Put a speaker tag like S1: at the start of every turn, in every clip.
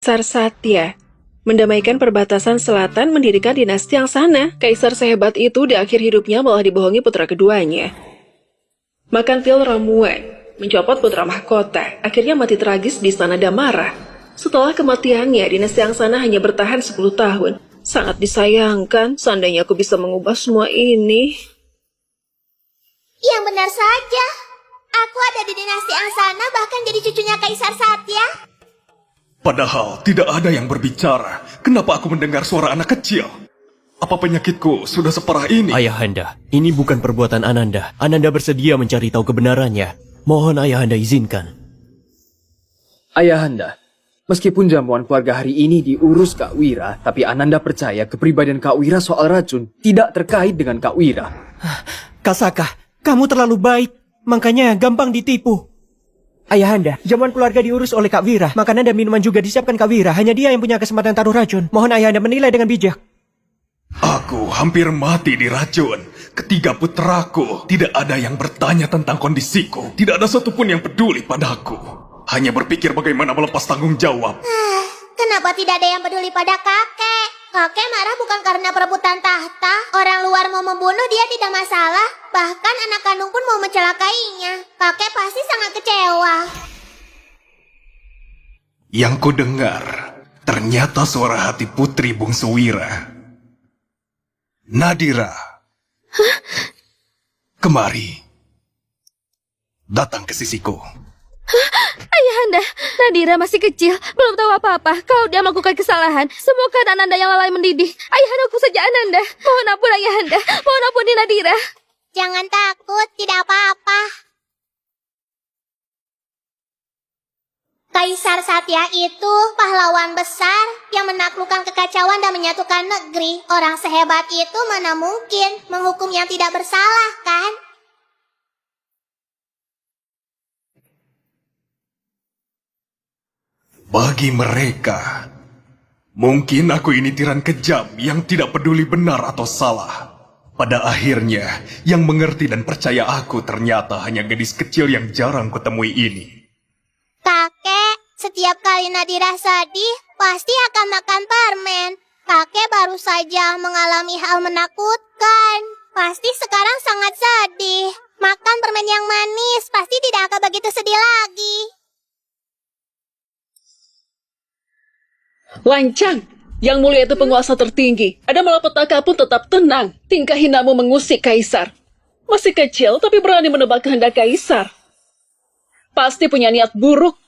S1: Kaisar Satya mendamaikan perbatasan selatan, mendirikan dinasti yang sana. Kaisar sehebat itu di akhir hidupnya malah dibohongi putra keduanya. Makan pil ramuan, mencopot putra mahkota, akhirnya mati tragis di istana Damara. Setelah kematiannya, dinasti yang sana hanya bertahan 10 tahun. Sangat disayangkan, seandainya aku bisa mengubah semua ini.
S2: Yang benar saja. Aku ada di dinasti Angsana, bahkan jadi cucunya Kaisar Satya.
S3: Padahal tidak ada yang berbicara. Kenapa aku mendengar suara anak kecil? Apa penyakitku sudah separah ini?
S4: Ayahanda, ini bukan perbuatan Ananda. Ananda bersedia mencari tahu kebenarannya. Mohon Ayahanda izinkan.
S5: Ayahanda, meskipun jamuan keluarga hari ini diurus Kak Wira, tapi Ananda percaya kepribadian Kak Wira soal racun tidak terkait dengan Kak Wira.
S4: Kasaka, kamu terlalu baik, makanya gampang ditipu. Ayahanda, jamuan keluarga diurus oleh Kak Wira. Makanan dan minuman juga disiapkan Kak Wira. Hanya dia yang punya kesempatan taruh racun. Mohon Ayahanda menilai dengan bijak.
S3: Aku hampir mati diracun. Ketiga putraku, tidak ada yang bertanya tentang kondisiku. Tidak ada satupun yang peduli padaku. Hanya berpikir bagaimana melepas tanggung jawab.
S2: Kenapa tidak ada yang peduli pada kakek? Kakek marah bukan karena perebutan tahta. Orang luar mau membunuh dia tidak masalah. Bahkan anak kandung pun mau mencelakainya. Kakek pasti sangat kecewa.
S3: Yang ku dengar, ternyata suara hati putri bungsu Wira. Nadira. Kemari. Datang ke sisiku.
S6: Ayahanda, Nadira masih kecil, belum tahu apa-apa. Kalau dia melakukan kesalahan, semua keadaan Ananda yang lalai mendidih. Ayahanda, aku saja Ananda. Mohon ampun Ayahanda, mohon ampuni Nadira.
S2: Jangan takut, tidak apa-apa. Kaisar Satya itu pahlawan besar yang menaklukkan kekacauan dan menyatukan negeri. Orang sehebat itu mana mungkin menghukum yang tidak bersalah, kan?
S3: Bagi mereka, mungkin aku ini tiran kejam yang tidak peduli benar atau salah. Pada akhirnya, yang mengerti dan percaya aku ternyata hanya gadis kecil yang jarang kutemui ini.
S2: Kakek, setiap kali Nadira sedih, pasti akan makan permen. Kakek baru saja mengalami hal menakutkan. Pasti sekarang sangat sedih. Makan permen yang manis, pasti tidak akan begitu sedih lagi.
S1: Lancang, yang mulia itu penguasa tertinggi. Ada malapetaka pun tetap tenang. Tingkah hinamu mengusik kaisar. Masih kecil tapi berani menebak kehendak kaisar. Pasti punya niat buruk.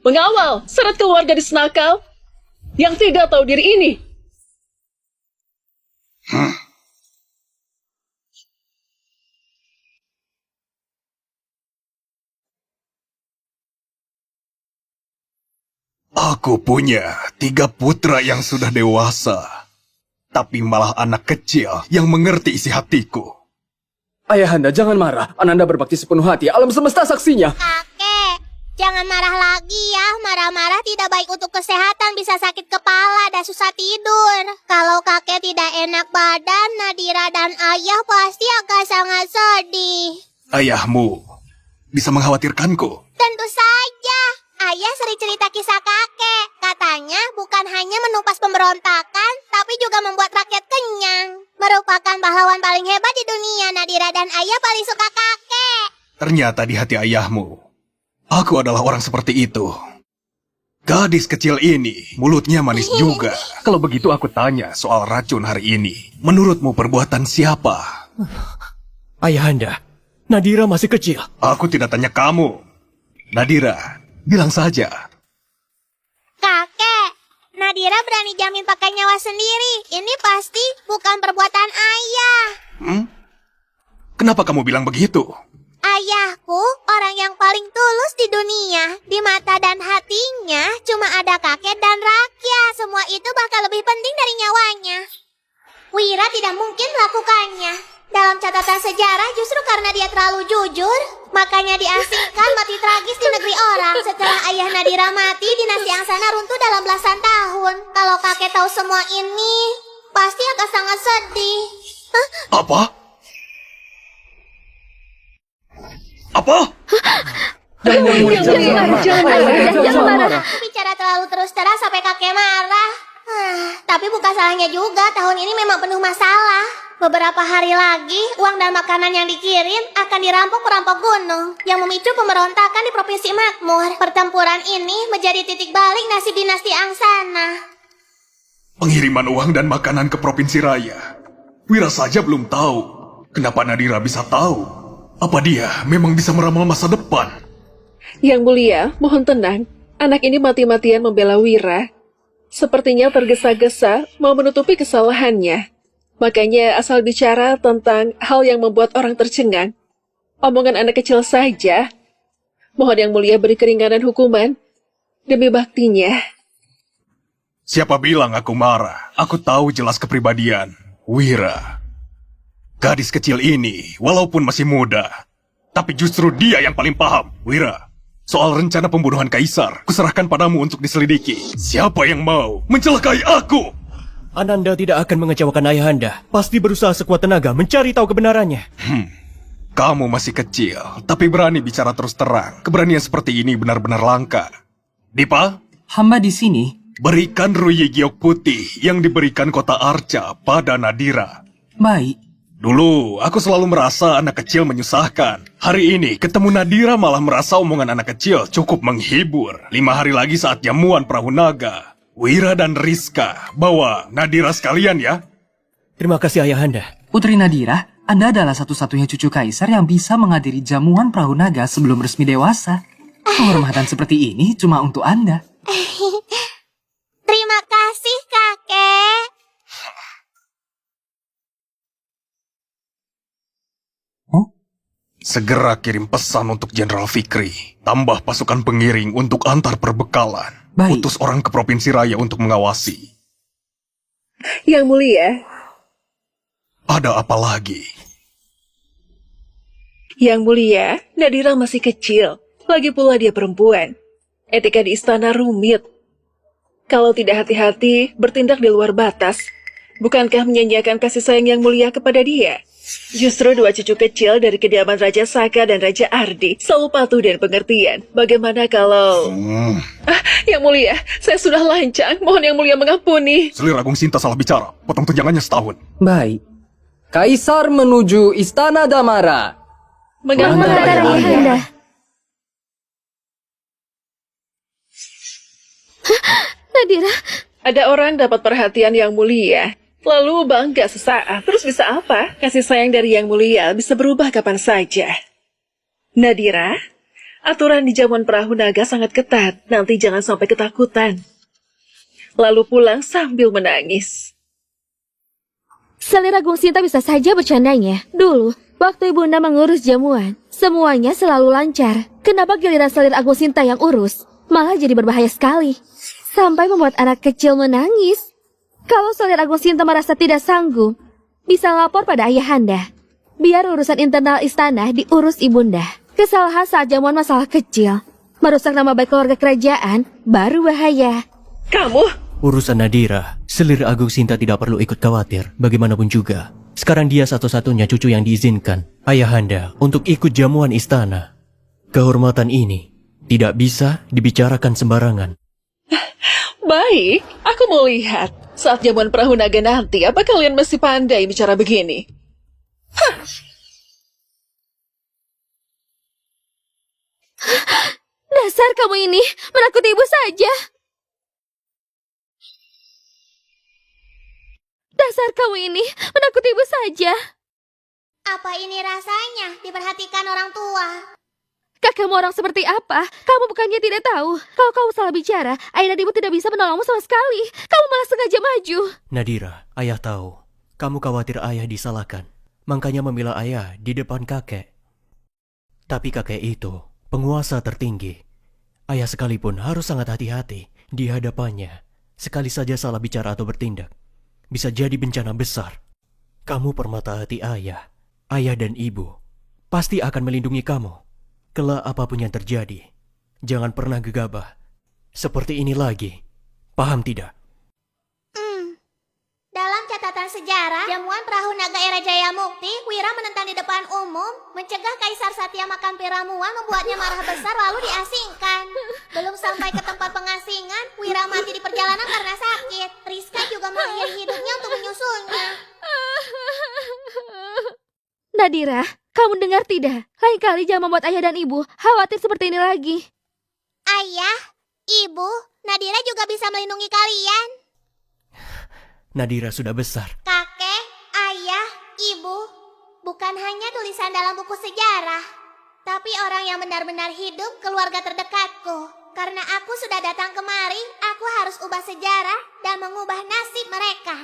S1: Mengawal, seret keluarga gadis nakal yang tidak tahu diri ini.
S3: Aku punya 3 putra yang sudah dewasa. Tapi malah anak kecil yang mengerti isi hatiku.
S5: Ayahanda, jangan marah. Ananda berbakti sepenuh hati. Alam semesta saksinya.
S2: Kakek, jangan marah lagi ya. Marah-marah tidak baik untuk kesehatan, bisa sakit kepala dan susah tidur. Kalau kakek tidak enak badan, Nadira dan ayah pasti akan sangat sedih.
S3: Ayahmu bisa mengkhawatirkanku.
S2: Tentu saja. Ayah sering cerita kisah kakek. Katanya bukan hanya menumpas pemberontakan, tapi juga membuat rakyat kenyang. Merupakan pahlawan paling hebat di dunia. Nadira dan ayah paling suka kakek.
S3: Ternyata di hati ayahmu, aku adalah orang seperti itu. Gadis kecil ini, mulutnya manis juga. Kalau begitu aku tanya soal racun hari ini. Menurutmu perbuatan siapa?
S4: Ayahanda, Nadira masih kecil.
S3: Aku tidak tanya kamu. Nadira, bilang saja.
S2: Kakek, Nadira berani jamin pakai nyawa sendiri. Ini pasti bukan perbuatan ayah.
S3: Kenapa kamu bilang begitu?
S2: Ayahku orang yang paling tulus di dunia. Di mata dan hatinya cuma ada kakek dan rakyat. Semua itu bakal lebih penting dari nyawanya. Wira tidak mungkin melakukannya. Dalam catatan sejarah justru karena dia terlalu jujur, makanya diasingkan mati tragis di negeri orang. Setelah ayah Nadira mati, dinasti Angsana runtuh dalam belasan tahun. Kalau kakek tahu semua ini, pasti akan sangat sedih.
S3: Apa? Apa?
S6: Jangan marah.
S2: Aku bicara terlalu terus terang sampai kakek marah. Tapi bukan salahnya juga, tahun ini memang penuh masalah. Beberapa hari lagi, uang dan makanan yang dikirim akan dirampok perampok gunung yang memicu pemberontakan di Provinsi Makmur. Pertempuran ini menjadi titik balik nasib dinasti Angsana.
S3: Pengiriman uang dan makanan ke Provinsi Raya. Wira saja belum tahu. Kenapa Nadira bisa tahu? Apa dia memang bisa meramal masa depan?
S1: Yang mulia, mohon tenang. Anak ini mati-matian membela Wira. Sepertinya tergesa-gesa mau menutupi kesalahannya. Makanya asal bicara tentang hal yang membuat orang tercengang. Omongan anak kecil saja. Mohon Yang Mulia beri keringanan hukuman demi baktinya.
S3: Siapa bilang aku marah? Aku tahu jelas kepribadian Wira. Gadis kecil ini, walaupun masih muda, tapi justru dia yang paling paham. Wira, soal rencana pembunuhan Kaisar, kuserahkan padamu untuk diselidiki. Siapa yang mau mencelakai aku?
S4: Ananda tidak akan mengecewakan ayahanda. Pasti berusaha sekuat tenaga mencari tahu kebenarannya.
S3: Kamu masih kecil, tapi berani bicara terus terang. Keberanian seperti ini benar-benar langka. Dipa,
S7: Hamba di sini.
S3: berikan Ruyi Giok Putih yang diberikan kota Arca pada Nadira.
S7: Baik.
S3: Dulu, aku selalu merasa anak kecil menyusahkan. Hari ini, ketemu Nadira malah merasa omongan anak kecil cukup menghibur. 5 hari lagi saat jamuan perahu naga. Wira dan Rizka, bawa Nadira sekalian ya.
S4: Terima kasih ayahanda.
S7: Putri Nadira, Anda adalah satu-satunya cucu kaisar yang bisa menghadiri jamuan perahu naga sebelum resmi dewasa. Kehormatan seperti ini cuma untuk Anda.
S2: Terima kasih, kakek.
S3: Segera kirim pesan untuk Jenderal Fikri. Tambah pasukan pengiring untuk antar perbekalan.
S7: Baik.
S3: Utus orang ke Provinsi Raya untuk mengawasi.
S1: Yang Mulia,
S3: Ada apa lagi?
S1: Yang Mulia, Nadira masih kecil. Lagi pula dia perempuan. Etika di istana rumit. Kalau tidak hati-hati, bertindak di luar batas. Bukankah menyanyiakan kasih sayang Yang Mulia kepada dia? Justru 2 cucu kecil dari kediaman Raja Saka dan Raja Ardi selalu patuh dan pengertian. Bagaimana kalau... Yang Mulia, saya sudah lancang. Mohon Yang Mulia mengampuni.
S3: Selir Agung Sinta salah bicara. Potong tunjangannya setahun.
S5: Baik. Kaisar menuju Istana Damara.
S1: Mengampuni
S6: Ayahanda. Nadira,
S1: Ada orang dapat perhatian Yang Mulia, lalu bangga sesaat. Terus bisa apa? Kasih sayang dari Yang Mulia bisa berubah kapan saja. Nadira, aturan di jamuan perahu naga sangat ketat. Nanti jangan sampai ketakutan. Lalu pulang sambil menangis.
S6: Selir Agung Sinta bisa saja bercandanya. Dulu, waktu Ibunda mengurus jamuan, semuanya selalu lancar. Kenapa giliran Selir Agung Sinta yang urus? Malah jadi berbahaya sekali. Sampai membuat anak kecil menangis. Kalau Selir Agung Sinta merasa tidak sanggup, bisa lapor pada ayahanda. Biar urusan internal istana diurus ibunda. Kesalahan saat jamuan masalah kecil, merusak nama baik keluarga kerajaan, baru bahaya.
S1: Kamu?
S4: Urusan Nadira, Selir Agung Sinta tidak perlu ikut khawatir. Bagaimanapun juga, sekarang dia satu-satunya cucu yang diizinkan ayahanda untuk ikut jamuan istana. Kehormatan ini tidak bisa dibicarakan sembarangan.
S1: Baik, aku mau lihat. Saat jamuan perahu naga nanti, apa kalian masih pandai bicara begini?
S6: Dasar kamu ini, menakuti ibu saja. Dasar kamu ini, menakuti ibu saja.
S2: Apa ini rasanya diperhatikan orang tua?
S6: Kakakmu orang seperti apa? Kamu bukannya tidak tahu. Kalau kamu salah bicara, ayah dan ibu tidak bisa menolongmu sama sekali. Kamu malah sengaja maju.
S4: Nadira, ayah tahu. Kamu khawatir ayah disalahkan. Makanya membela ayah di depan kakek. Tapi kakek itu penguasa tertinggi. Ayah sekalipun harus sangat hati-hati di hadapannya. Sekali saja salah bicara atau bertindak, bisa jadi bencana besar. Kamu permata hati ayah. Ayah dan ibu pasti akan melindungi kamu. Kelak apapun yang terjadi, jangan pernah gegabah. Seperti ini lagi. Paham tidak?
S2: Dalam catatan berdasarkan sejarah, jamuan perahu naga era Jaya Mukti, Wira menentang di depan umum, mencegah Kaisar Satya makan pil ramuan, membuatnya marah besar lalu diasingkan. Belum sampai ke tempat pengasingan, Wira mati di perjalanan karena sakit. Rizka juga mengakhiri hidupnya untuk menyusulnya.
S6: Nadira, kamu dengar tidak? Lain kali jangan membuat ayah dan ibu khawatir seperti ini lagi.
S2: Ayah, ibu, Nadira juga bisa melindungi kalian.
S4: Nadira sudah besar.
S2: Kakek, ayah, ibu, bukan hanya tulisan dalam buku sejarah, tapi orang yang benar-benar hidup keluarga terdekatku. Karena aku sudah datang kemari, aku harus ubah sejarah dan mengubah nasib mereka.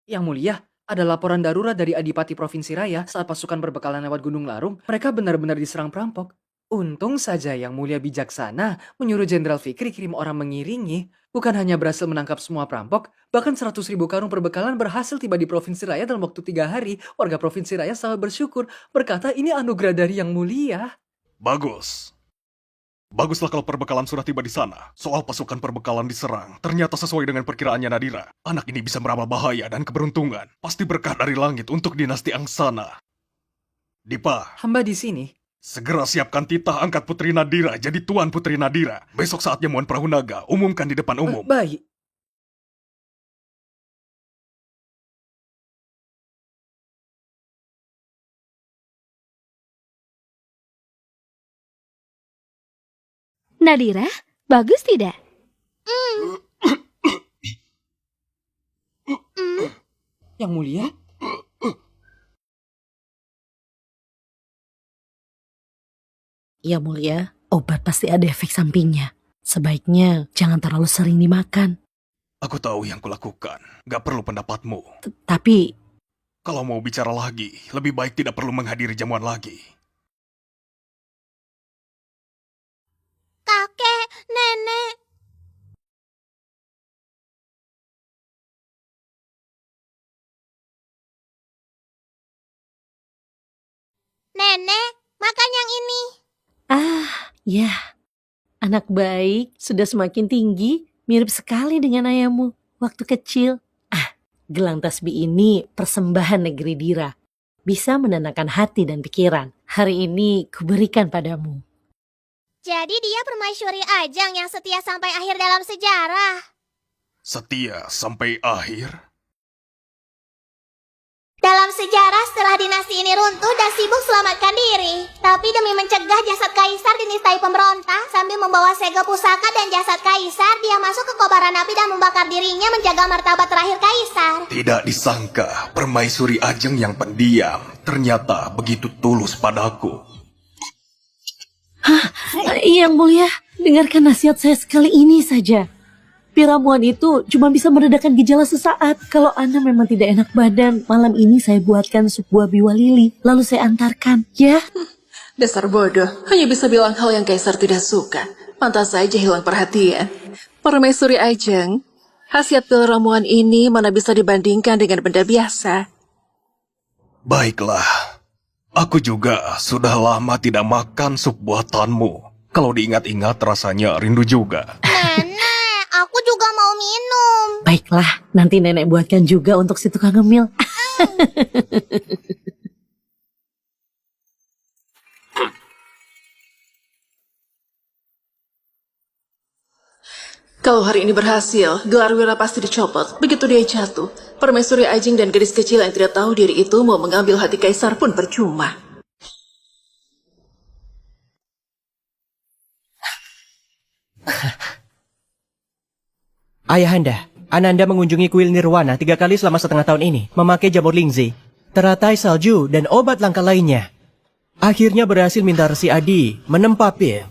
S7: Yang mulia, ada laporan darurat dari Adipati Provinsi Raya saat pasukan berbekalan lewat Gunung Larung, mereka benar-benar diserang perampok. Untung saja Yang Mulia bijaksana menyuruh Jenderal Fikri kirim orang mengiringi. Bukan hanya berhasil menangkap semua perampok, bahkan 100.000 karung perbekalan berhasil tiba di Provinsi Raya dalam waktu 3 hari. Warga Provinsi Raya sangat bersyukur, berkata ini anugerah dari Yang Mulia.
S3: Bagus. Baguslah kalau perbekalan sudah tiba di sana. Soal pasukan perbekalan diserang, ternyata sesuai dengan perkiraannya Nadira. Anak ini bisa meramal bahaya dan keberuntungan. Pasti berkah dari langit untuk dinasti Angsana. Dipa,
S7: Hamba di sini.
S3: segera siapkan titah angkat Putri Nadira jadi Tuan Putri Nadira. Besok saat jamuan perahu naga, umumkan di depan umum.
S7: Baik.
S6: Nadira, bagus tidak?
S7: Yang Mulia?
S8: Ya mulia, obat pasti ada efek sampingnya. Sebaiknya jangan terlalu sering dimakan.
S3: Aku tahu yang kulakukan. Gak perlu pendapatmu.
S8: Tapi
S3: Kalau mau bicara lagi, lebih baik tidak perlu menghadiri jamuan lagi.
S2: Kakek, nenek. Nenek, makan yang ini.
S8: ya, anak baik sudah semakin tinggi, mirip sekali dengan ayahmu waktu kecil. Gelang tasbih ini persembahan negeri Dira. Bisa menenangkan hati dan pikiran. Hari ini kuberikan padamu.
S2: Jadi dia permaisuri Ajang yang setia sampai akhir dalam sejarah.
S3: Setia sampai akhir?
S2: Dalam sejarah setelah dinasti ini runtuh dan sibuk selamatkan diri. Tapi demi mencegah jasad kaisar dinistai pemberontak, sambil membawa segel pusaka dan jasad kaisar, dia masuk ke kobaran api dan membakar dirinya menjaga martabat terakhir kaisar.
S3: Tidak disangka, permaisuri Ajeng yang pendiam ternyata begitu tulus padaku.
S8: Yang mulia, dengarkan nasihat saya sekali ini saja. Piramuan itu cuma bisa meredakan gejala sesaat. Kalau Anda memang tidak enak badan, malam ini saya buatkan sup buah biwa lili, lalu saya antarkan, ya?
S1: Dasar bodoh, hanya bisa bilang hal yang Kaisar tidak suka. Pantas saja hilang perhatian. Permaisuri Ajeng, khasiat pil ramuan ini mana bisa dibandingkan dengan benda biasa.
S3: Baiklah, aku juga sudah lama tidak makan sup buatanmu. Kalau diingat-ingat rasanya rindu juga.
S2: Nenek, aku juga mau minum.
S8: Baiklah, nanti nenek buatkan juga untuk si tukang ngemil.
S1: Kalau hari ini berhasil, gelar Wira pasti dicopot. Begitu dia jatuh, Permaisuri Ajeng dan gadis kecil yang tidak tahu diri itu mau mengambil hati Kaisar pun percuma.
S4: Ayahanda, Ananda mengunjungi kuil Nirwana 3 kali selama setengah tahun ini, memakai jamur lingzi, teratai salju, dan obat langka lainnya. Akhirnya berhasil minta Resi Adi menempa pil.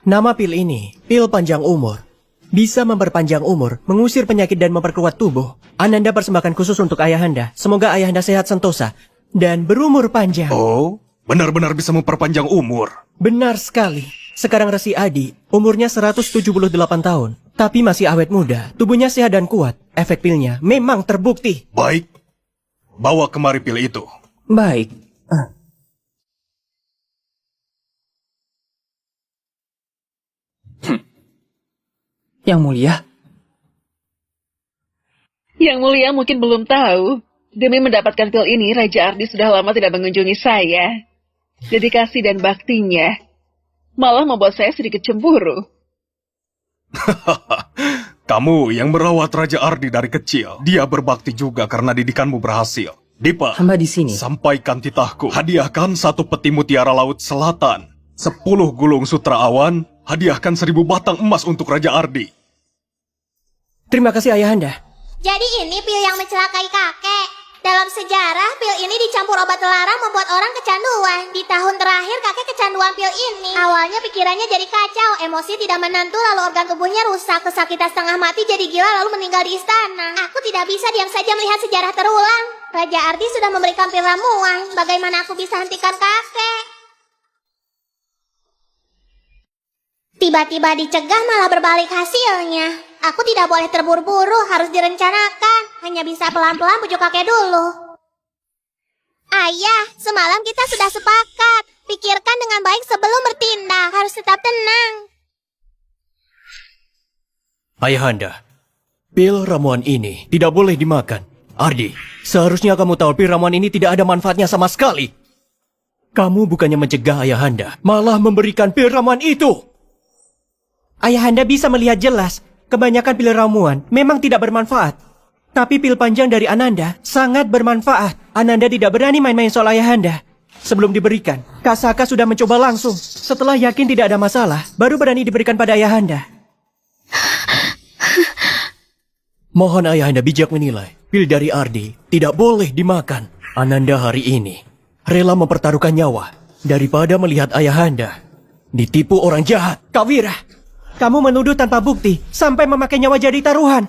S4: Nama pil ini, pil panjang umur. Bisa memperpanjang umur, mengusir penyakit dan memperkuat tubuh. Ananda persembahkan khusus untuk Ayahanda. Semoga Ayahanda sehat sentosa dan berumur panjang.
S3: Oh, benar-benar bisa memperpanjang umur.
S4: Benar sekali. Sekarang Resi Adi, umurnya 178 tahun. Tapi masih awet muda, tubuhnya sehat dan kuat. Efek pilnya memang terbukti.
S3: Baik, bawa kemari pil itu.
S7: Baik. Yang Mulia,
S1: Yang mulia mungkin belum tahu. Demi mendapatkan pil ini, Raja Ardi sudah lama tidak mengunjungi saya. Dedikasi dan baktinya malah membuat saya sedikit cemburu.
S3: Kamu yang merawat Raja Ardi dari kecil. Dia berbakti juga karena didikanmu berhasil. Dipa,
S7: Hamba di sini.
S3: sampaikan titahku. Hadiahkan 1 peti mutiara laut selatan, 10 gulung sutra awan, hadiahkan 1000 batang emas untuk Raja Ardi.
S4: Terima kasih Ayahanda.
S2: Jadi ini pil yang mencelakai kakek. Dalam sejarah, pil ini dicampur obat terlarang membuat orang kecanduan. Di tahun terakhir, kakek kecanduan pil ini. Awalnya pikirannya jadi kacau, emosi tidak menentu, lalu organ tubuhnya rusak, kesakitan setengah mati, jadi gila, lalu meninggal di istana. Aku tidak bisa diam saja melihat sejarah terulang. Raja Ardi sudah memberikan pil ramuan. Bagaimana aku bisa hentikan kakek? Tiba-tiba dicegah malah berbalik hasilnya. Aku tidak boleh terburu-buru, harus direncanakan. Hanya bisa pelan-pelan bujuk kakek dulu. Ayah, semalam kita sudah sepakat. Pikirkan dengan baik sebelum bertindak. Harus tetap tenang.
S4: Ayahanda, pil ramuan ini tidak boleh dimakan. Ardi, seharusnya kamu tahu pil ramuan ini tidak ada manfaatnya sama sekali. Kamu bukannya mencegah Ayahanda, malah memberikan pil ramuan itu. Ayahanda bisa melihat jelas, kebanyakan pil ramuan memang tidak bermanfaat. Tapi pil panjang dari Ananda sangat bermanfaat. Ananda tidak berani main-main soal Ayahanda. Sebelum diberikan, Kak Saka sudah mencoba langsung. Setelah yakin tidak ada masalah, baru berani diberikan pada Ayahanda. Mohon Ayahanda bijak menilai, pil dari Ardi tidak boleh dimakan. Ananda hari ini rela mempertaruhkan nyawa daripada melihat Ayahanda ditipu orang jahat. Kak Wira, kamu menuduh tanpa bukti sampai memakai nyawa jadi taruhan.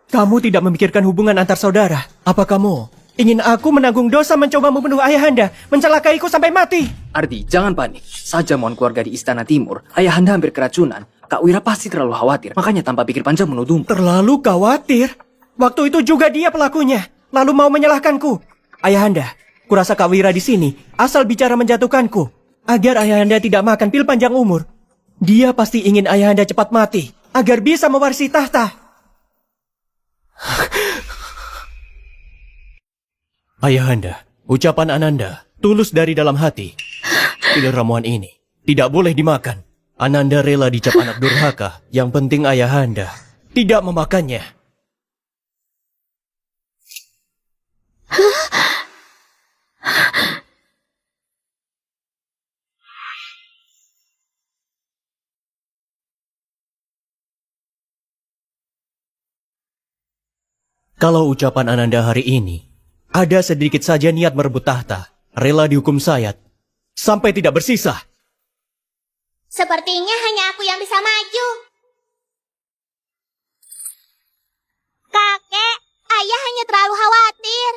S4: Kamu tidak memikirkan hubungan antar saudara. Apa kamu ingin aku menanggung dosa mencoba membunuh Ayahanda, mencelakaiku sampai mati?
S5: Ardi, jangan panik. Saja mohon keluarga di Istana Timur. Ayahanda hampir keracunan. Kak Wira pasti terlalu khawatir. Makanya tanpa pikir panjang menuduhmu.
S4: Terlalu khawatir? Waktu itu juga dia pelakunya, lalu mau menyalahkanku. Ayahanda, kurasa Kak Wira di sini asal bicara menjatuhkanku agar Ayahanda tidak makan pil panjang umur. Dia pasti ingin Ayahanda cepat mati agar bisa mewarisi tahta. Ayahanda, ucapan Ananda tulus dari dalam hati. Pil ramuan ini tidak boleh dimakan. Ananda rela dicap anak durhaka. Yang penting Ayahanda tidak memakannya. Kalau ucapan Ananda hari ini ada sedikit saja niat merebut tahta, rela dihukum sayat sampai tidak bersisa.
S2: Sepertinya hanya aku yang bisa maju. Kakek, ayah hanya terlalu khawatir.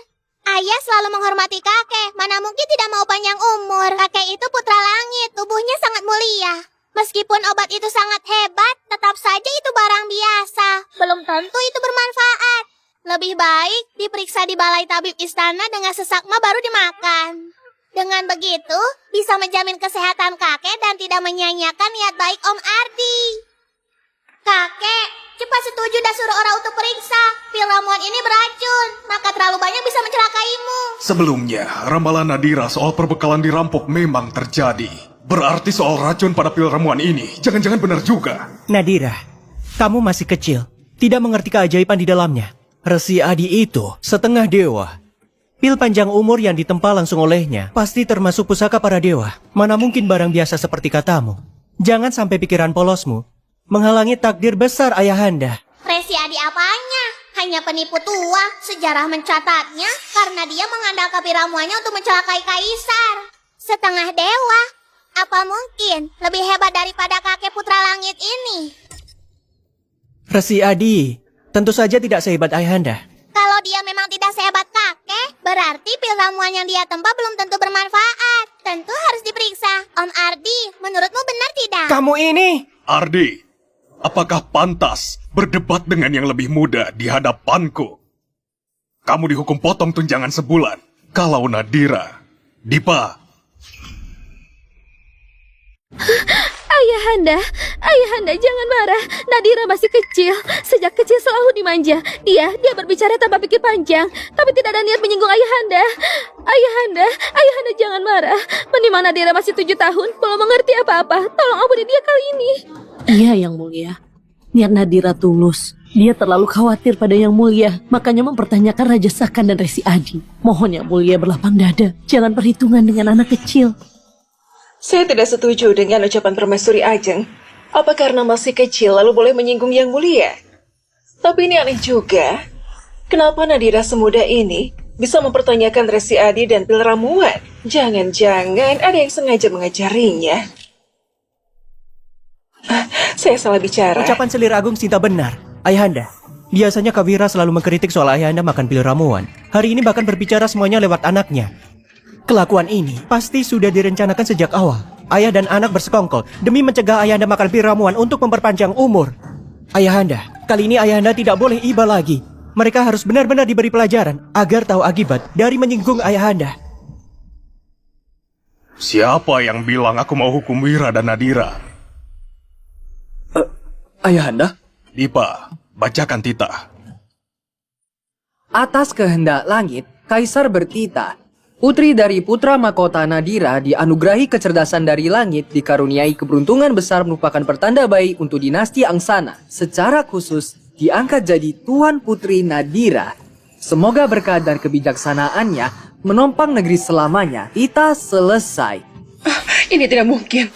S2: Ayah selalu menghormati kakek, mana mungkin tidak mau panjang umur. Kakek itu putra langit, tubuhnya sangat mulia. Meskipun obat itu sangat hebat, tetap saja itu barang biasa. Belum tentu itu bermanfaat. Lebih baik diperiksa di balai tabib istana dengan sesakma baru dimakan. Dengan begitu, bisa menjamin kesehatan kakek dan tidak menyia-nyiakan niat baik Om Ardi. Kakek, cepat setuju dan suruh orang untuk periksa. Pil ramuan ini beracun, maka terlalu banyak bisa mencelakaimu.
S3: Sebelumnya, ramalan Nadira soal perbekalan dirampok memang terjadi. Berarti soal racun pada pil ramuan ini, jangan-jangan benar juga.
S4: Nadira, kamu masih kecil, tidak mengerti keajaiban di dalamnya. Resi Adi itu setengah dewa. Pil panjang umur yang ditempa langsung olehnya pasti termasuk pusaka para dewa. Mana mungkin barang biasa seperti katamu. Jangan sampai pikiran polosmu menghalangi takdir besar Ayahanda.
S2: Resi Adi apanya? Hanya penipu tua, sejarah mencatatnya karena dia mengandalkan ramuannya untuk mencelakai kaisar. Setengah dewa, apa mungkin lebih hebat daripada kakek putra langit ini?
S4: Resi Adi tentu saja tidak sehebat Ayahanda.
S2: Kalau dia memang tidak sehebat kakek, berarti pil ramuan yang dia tempa belum tentu bermanfaat. Tentu harus diperiksa. Om Ardi, menurutmu benar tidak?
S4: Kamu ini...
S3: Ardi, apakah pantas berdebat dengan yang lebih muda di hadapanku? Kamu dihukum potong tunjangan sebulan. Kalau Nadira, Dipa...
S6: Ayahanda jangan marah. Nadira masih kecil. Sejak kecil selalu dimanja. Dia berbicara tanpa pikir panjang, tapi tidak ada niat menyinggung ayahanda. Ayahanda jangan marah. Menimang Nadira masih 7 tahun, belum mengerti apa-apa. Tolong ampuni dia kali ini.
S8: Iya, Yang Mulia. Niat Nadira tulus. Dia terlalu khawatir pada Yang Mulia, makanya mempertanyakan Raja Sakan dan Resi Adi. Mohon Yang Mulia berlapang dada. Jangan perhitungan dengan anak kecil.
S1: Saya tidak setuju dengan ucapan Permaisuri Ajeng. Apa karena masih kecil lalu boleh menyinggung Yang Mulia? Tapi ini aneh juga. Kenapa Nadira semuda ini bisa mempertanyakan Resi Adi dan Pil Ramuan? Jangan-jangan ada yang sengaja mengajarinya. Saya salah bicara.
S4: Ucapan Selir Agung Sinta benar. Ayahanda, biasanya Kak Wira selalu mengkritik soal ayahanda makan pil ramuan. Hari ini bahkan berbicara semuanya lewat anaknya. Kelakuan ini pasti sudah direncanakan sejak awal. Ayah dan anak bersekongkol demi mencegah ayahanda makan pil ramuan untuk memperpanjang umur. Ayahanda, kali ini ayahanda tidak boleh iba lagi. Mereka harus benar-benar diberi pelajaran agar tahu akibat dari menyinggung ayahanda.
S3: Siapa yang bilang aku mau hukum Wira dan Nadira?
S5: Ayahanda?
S3: Dipa, bacakan titah.
S7: Atas kehendak langit, Kaisar bertitah. Putri dari putra mahkota Nadira dianugerahi kecerdasan dari langit, dikaruniai keberuntungan besar merupakan pertanda baik untuk dinasti Angsana. Secara khusus, diangkat jadi Tuan Putri Nadira. Semoga berkat dan kebijaksanaannya menompang negeri selamanya. Titah selesai.
S1: Ini tidak mungkin.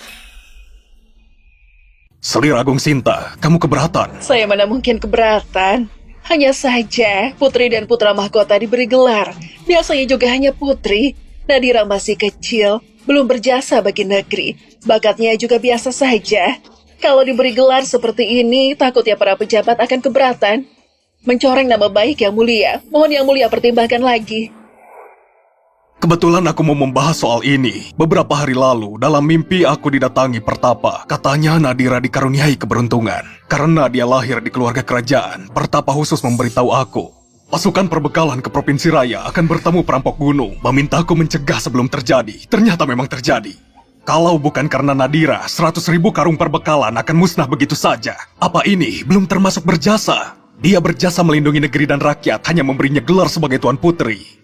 S3: Selir Agung Sinta, kamu keberatan?
S1: Saya mana mungkin keberatan. Hanya saja putri dan putra mahkota diberi gelar. Biasanya juga hanya putri. Nadira masih kecil, belum berjasa bagi negeri. Bakatnya juga biasa saja. Kalau diberi gelar seperti ini, takutnya para pejabat akan keberatan. Mencoreng nama baik Yang Mulia. Mohon Yang Mulia pertimbangkan lagi.
S3: Kebetulan aku mau membahas soal ini. Beberapa hari lalu, dalam mimpi aku didatangi Pertapa. Katanya Nadira dikaruniai keberuntungan. Karena dia lahir di keluarga kerajaan, Pertapa khusus memberitahu aku. Pasukan perbekalan ke Provinsi Raya akan bertemu perampok gunung. Memintaku mencegah sebelum terjadi. Ternyata memang terjadi. Kalau bukan karena Nadira, 100.000 karung perbekalan akan musnah begitu saja. Apa ini belum termasuk berjasa? Dia berjasa melindungi negeri dan rakyat, hanya memberinya gelar sebagai Tuan Putri.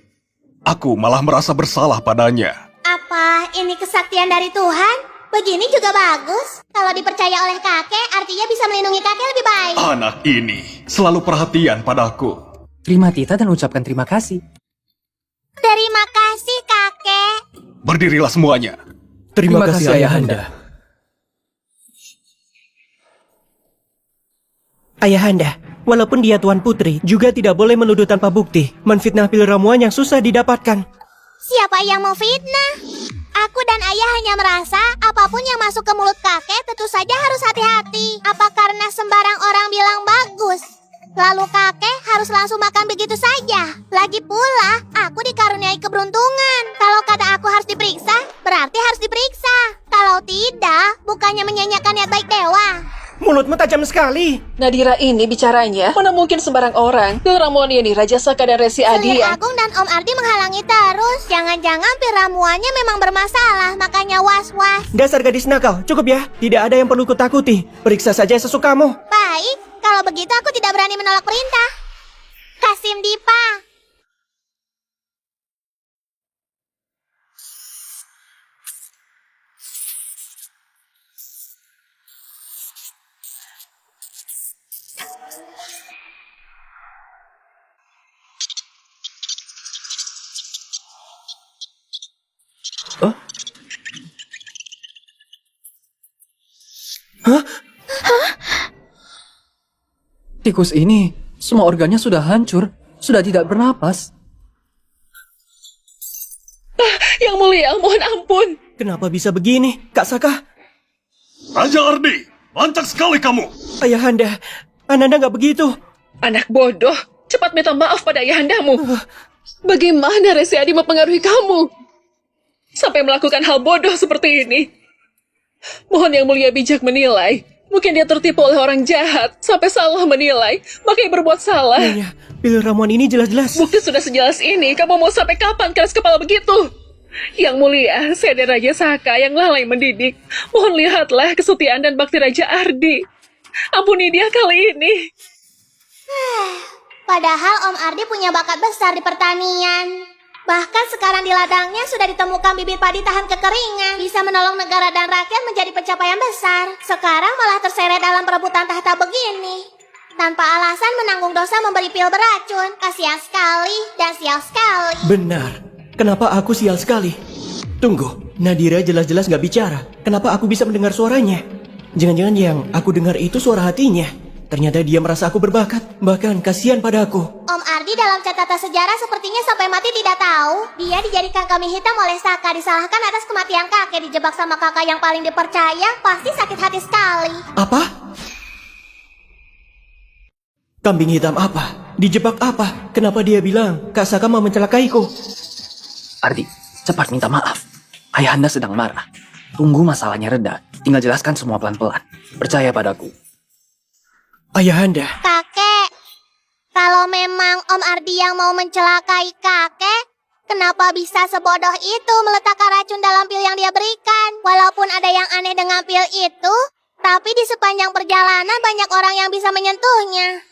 S3: Aku malah merasa bersalah padanya.
S2: Apa ini kesaktian dari Tuhan? Begini juga bagus. Kalau dipercaya oleh kakek, artinya bisa melindungi kakek lebih baik.
S3: Anak ini selalu perhatian padaku.
S7: Terima titah dan ucapkan terima kasih.
S2: Terima kasih, kakek.
S3: Berdirilah semuanya.
S4: Terima kasih ayahanda. Ayahanda, walaupun dia Tuan Putri, juga tidak boleh menuduh tanpa bukti, menfitnah pil ramuan yang susah didapatkan.
S2: Siapa yang mau fitnah? Aku dan ayah hanya merasa apapun yang masuk ke mulut kakek tentu saja harus hati-hati. Apa karena sembarang orang bilang bagus, lalu kakek harus langsung makan begitu saja? Lagi pula, aku dikaruniai keberuntungan. Kalau kata aku harus diperiksa, berarti harus diperiksa. Kalau tidak, bukannya menyanyiakan niat baik dewa.
S4: Mulutmu tajam sekali.
S1: Nadira ini bicaranya, mana mungkin sembarang orang. Pil ramuan ini Raja Saka dan Resi Adi
S2: Selir
S1: yang...
S2: Agung dan Om Ardi menghalangi terus. Jangan-jangan pil ramuannya memang bermasalah, makanya was-was.
S4: Dasar gadis nakal, cukup ya. Tidak ada yang perlu kutakuti. Periksa saja sesukamu.
S2: Baik, kalau begitu aku tidak berani menolak perintah. Kasim Dipa.
S7: Tikus ini, semua organnya sudah hancur, sudah tidak bernapas.
S1: Yang Mulia, mohon ampun.
S4: Kenapa bisa begini, Kak Saka?
S3: Raja Ardi, lancak sekali kamu.
S4: Ayahanda, Ananda nggak begitu.
S1: Anak bodoh, cepat minta maaf pada ayahandamu. Bagaimana Resi Adi mempengaruhi kamu sampai melakukan hal bodoh seperti ini? Mohon Yang Mulia bijak menilai. Mungkin dia tertipu oleh orang jahat sampai salah menilai, makanya berbuat salah.
S4: Iya, pil ramuan ini jelas-jelas.
S1: Bukti sudah sejelas ini, kamu mau sampai kapan keras kepala begitu? Yang mulia, saya dan Raja Saka yang lalai mendidik. Mohon lihatlah kesetiaan dan bakti Raja Ardi. Ampuni dia kali ini.
S2: Padahal Om Ardi punya bakat besar di pertanian. Bahkan sekarang di ladangnya sudah ditemukan bibit padi tahan kekeringan. Bisa menolong negara dan rakyat menjadi pencapaian besar. Sekarang malah terseret dalam perebutan tahta begini. Tanpa alasan menanggung dosa memberi pil beracun. Kasihan sekali dan sial sekali.
S4: Benar. Kenapa aku sial sekali? Tunggu, Nadira jelas-jelas gak bicara. Kenapa aku bisa mendengar suaranya? Jangan-jangan yang aku dengar itu suara hatinya. Ternyata dia merasa aku berbakat. Bahkan kasihan pada aku.
S2: Om Ardi dalam catatan sejarah sepertinya sampai mati tidak tahu. Dia dijadikan kambing hitam oleh Saka, disalahkan atas kematian kakek, dijebak sama kakak yang paling dipercaya. Pasti sakit hati sekali.
S4: Apa? Kambing hitam apa? Dijebak apa? Kenapa dia bilang Kak Saka mau mencelakaiku?
S5: Ardi, cepat minta maaf. Ayahanda sedang marah. Tunggu masalahnya reda. Tinggal jelaskan semua pelan-pelan. Percaya padaku.
S4: Ayahanda.
S2: Kakek, kalau memang Om Ardi yang mau mencelakai kakek, kenapa bisa sebodoh itu meletakkan racun dalam pil yang dia berikan? Walaupun ada yang aneh dengan pil itu, tapi di sepanjang perjalanan banyak orang yang bisa menyentuhnya.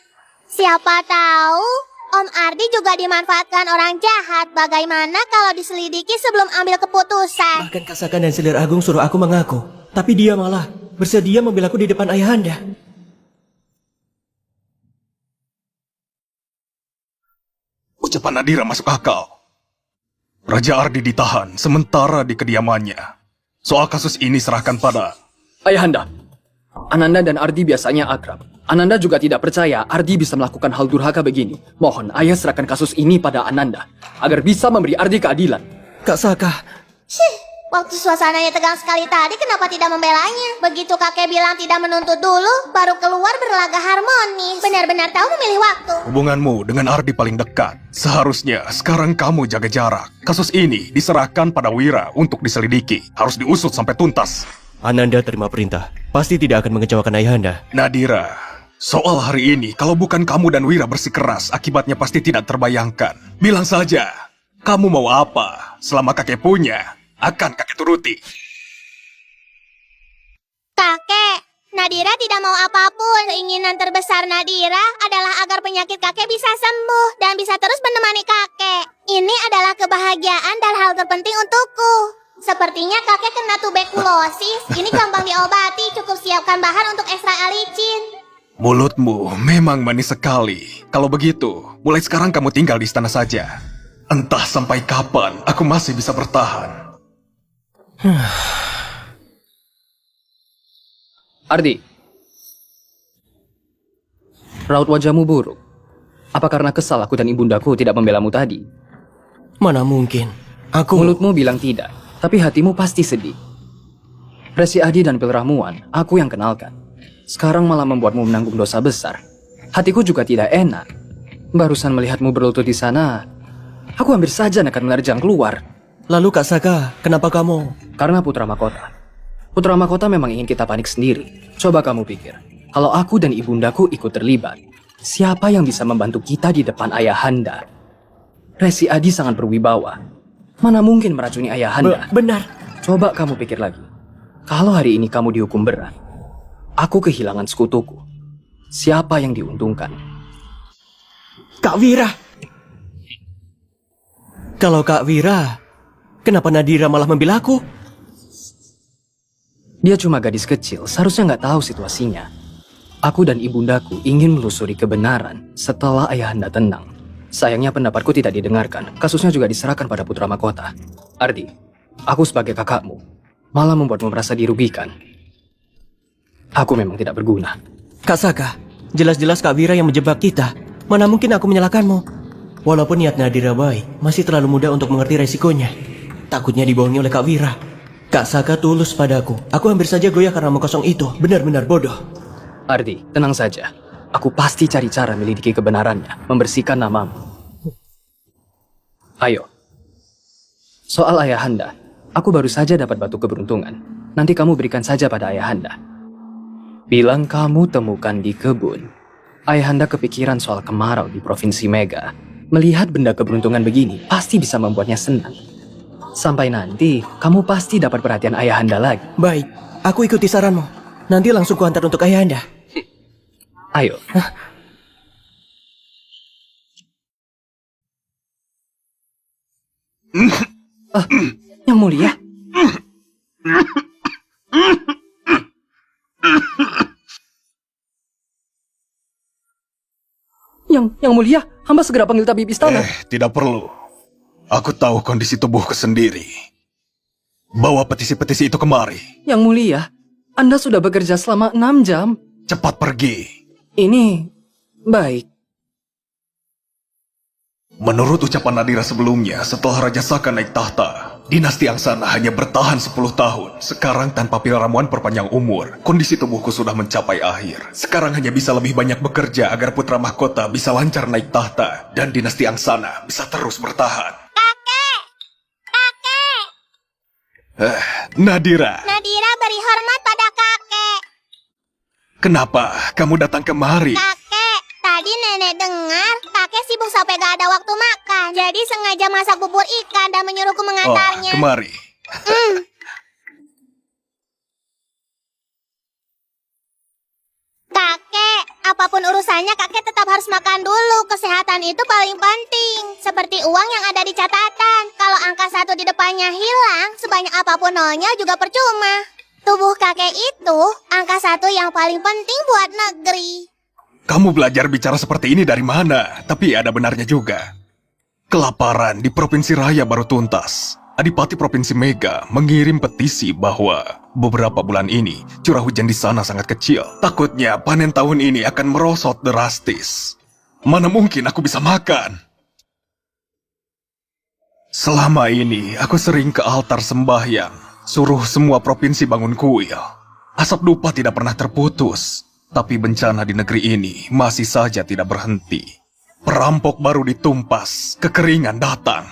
S2: Siapa tahu Om Ardi juga dimanfaatkan orang jahat. Bagaimana kalau diselidiki sebelum ambil keputusan?
S4: Bahkan Kak Saka dan Selir Agung suruh aku mengaku. Tapi dia malah bersedia membela aku di depan ayahanda.
S3: Ucapan Nadira masuk akal. Raja Ardi ditahan sementara di kediamannya. Soal kasus ini serahkan pada...
S5: Ayahanda, Ananda dan Ardi biasanya akrab. Ananda juga tidak percaya Ardi bisa melakukan hal durhaka begini. Mohon ayah serahkan kasus ini pada Ananda agar bisa memberi Ardi keadilan.
S4: Kak Saka.
S2: Waktu suasananya tegang sekali tadi, kenapa tidak membelanya? Begitu kakek bilang tidak menuntut dulu, baru keluar berlaga harmonis. Benar-benar tahu memilih waktu.
S3: Hubunganmu dengan Ardi paling dekat. Seharusnya sekarang kamu jaga jarak. Kasus ini diserahkan pada Wira untuk diselidiki. Harus diusut sampai tuntas.
S4: Ananda terima perintah. Pasti tidak akan mengecewakan ayahanda.
S3: Nadira, soal hari ini, kalau bukan kamu dan Wira bersikeras, akibatnya pasti tidak terbayangkan. Bilang saja, kamu mau apa? Selama kakek punya, akan kakek turuti.
S2: Kakek, Nadira tidak mau apapun. Keinginan terbesar Nadira adalah agar penyakit kakek bisa sembuh dan bisa terus menemani kakek. Ini adalah kebahagiaan dan hal terpenting untukku. Sepertinya kakek kena tuberkulosis. Ini gampang diobati, cukup siapkan bahan untuk ekstra alicin.
S3: Mulutmu memang manis sekali. Kalau begitu, mulai sekarang kamu tinggal di istana saja. Entah sampai kapan aku masih bisa bertahan.
S5: Ardi, raut wajahmu buruk. Apa karena kesal aku dan ibundaku tidak membelamu tadi?
S4: Mana mungkin.
S5: Mulutmu bilang tidak, tapi hatimu pasti sedih. Resi Adi dan pil ramuan, aku yang kenalkan. Sekarang malah membuatmu menanggung dosa besar. Hatiku juga tidak enak. Barusan melihatmu berlutut di sana, aku hampir saja akan menerjang keluar.
S4: Lalu Kak Saka, kenapa kamu?
S5: Karena putra mahkota. Putra mahkota memang ingin kita panik sendiri. Coba kamu pikir, kalau aku dan ibundaku ikut terlibat, siapa yang bisa membantu kita di depan ayahanda? Resi Adi sangat berwibawa. Mana mungkin meracuni ayahanda?
S4: Benar.
S5: Coba kamu pikir lagi. Kalau hari ini kamu dihukum berat, aku kehilangan sekutuku. Siapa yang diuntungkan?
S4: Kak Wira. Kalau Kak Wira, kenapa Nadira malah membela aku?
S5: Dia cuma gadis kecil, seharusnya nggak tahu situasinya. Aku dan ibundaku ingin melusuri kebenaran setelah ayahanda tenang. Sayangnya pendapatku tidak didengarkan. Kasusnya juga diserahkan pada putra mahkota. Ardi, aku sebagai kakakmu malah membuatmu merasa dirugikan. Aku memang tidak berguna.
S4: Kak Saka, jelas-jelas Kak Wira yang menjebak kita. Mana mungkin aku menyalahkanmu? Walaupun niat Nadira baik, masih terlalu muda untuk mengerti resikonya. Takutnya dibohongi oleh Kak Wira. Kak Saka tulus padaku. Aku hampir saja goyah karena omong kosong itu. Benar-benar bodoh.
S5: Ardi, tenang saja. Aku pasti cari cara melidiki kebenarannya, membersihkan namamu. Ayo. Soal ayahanda, aku baru saja dapat batu keberuntungan. Nanti kamu berikan saja pada ayahanda. Bilang kamu temukan di kebun. Ayahanda kepikiran soal kemarau di Provinsi Mega. Melihat benda keberuntungan begini, pasti bisa membuatnya senang. Sampai nanti, kamu pasti dapat perhatian ayahanda lagi.
S4: Baik, aku ikuti saranmu. Nanti langsung kuantar untuk ayahanda.
S5: Ayo. Yang mulia. Yang mulia, hamba segera panggil tabib istana.
S3: Tidak perlu. Aku tahu kondisi tubuhku sendiri. Bawa petisi-petisi itu kemari.
S5: Yang mulia, Anda sudah bekerja selama 6 jam.
S3: Cepat pergi.
S5: Ini baik.
S3: Menurut ucapan Nadira sebelumnya, setelah Raja Saka naik tahta, dinasti Angsana hanya bertahan 10 tahun. Sekarang tanpa pil ramuan perpanjang umur, kondisi tubuhku sudah mencapai akhir. Sekarang hanya bisa lebih banyak bekerja agar putra mahkota bisa lancar naik tahta, dan dinasti Angsana bisa terus bertahan.
S2: Kakek! Kakek!
S3: Nadira,
S2: Nadira beri hormat pada kakek.
S3: kenapa kamu datang kemari?
S2: Kakek, tadi nenek dengar kakek sibuk sampai gak ada waktu makan. Jadi sengaja masak bubur ikan dan menyuruhku mengantarnya.
S3: Kemari.
S2: Kakek, apapun urusannya kakek tetap harus makan dulu. Kesehatan itu paling penting. Seperti uang yang ada di catatan. Kalau angka 1 di depannya hilang, sebanyak apapun nolnya juga percuma. Tubuh kakek itu angka 1 yang paling penting buat negeri.
S3: Kamu belajar bicara seperti ini dari mana? Tapi ada benarnya juga. Kelaparan di Provinsi Raya baru tuntas. Adipati Provinsi Mega mengirim petisi bahwa beberapa bulan ini curah hujan di sana sangat kecil. Takutnya panen tahun ini akan merosot drastis. Mana mungkin aku bisa makan? Selama ini aku sering ke altar sembahyang, suruh semua provinsi bangun kuil. Asap dupa tidak pernah terputus. Tapi bencana di negeri ini masih saja tidak berhenti. Perampok baru ditumpas, kekeringan datang.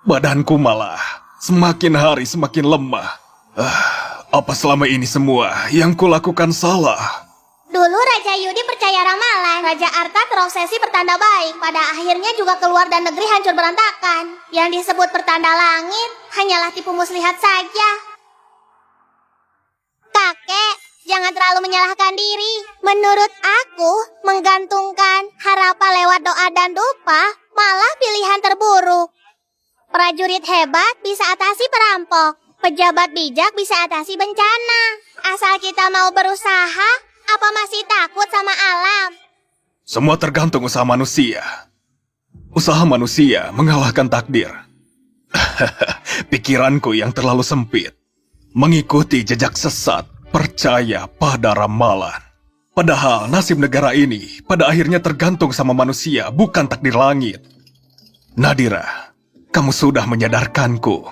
S3: Badanku malah semakin hari semakin lemah. Apa selama ini semua yang kulakukan salah?
S2: Dulu Raja Yudi percaya ramalan. Raja Arta terobsesi pertanda baik. Pada akhirnya juga keluar dan negeri hancur berantakan. Yang disebut pertanda langit hanyalah tipu muslihat saja. Kakek, jangan terlalu menyalahkan diri. Menurut aku, menggantungkan harapan lewat doa dan dupa malah pilihan terburuk. Prajurit hebat bisa atasi perampok. Pejabat bijak bisa atasi bencana. Asal kita mau berusaha, apa masih takut sama alam?
S3: Semua tergantung usaha manusia. Usaha manusia mengalahkan takdir. Pikiranku yang terlalu sempit. Mengikuti jejak sesat, percaya pada ramalan. Padahal nasib negara ini pada akhirnya tergantung sama manusia, bukan takdir langit. Nadira, kamu sudah menyadarkanku.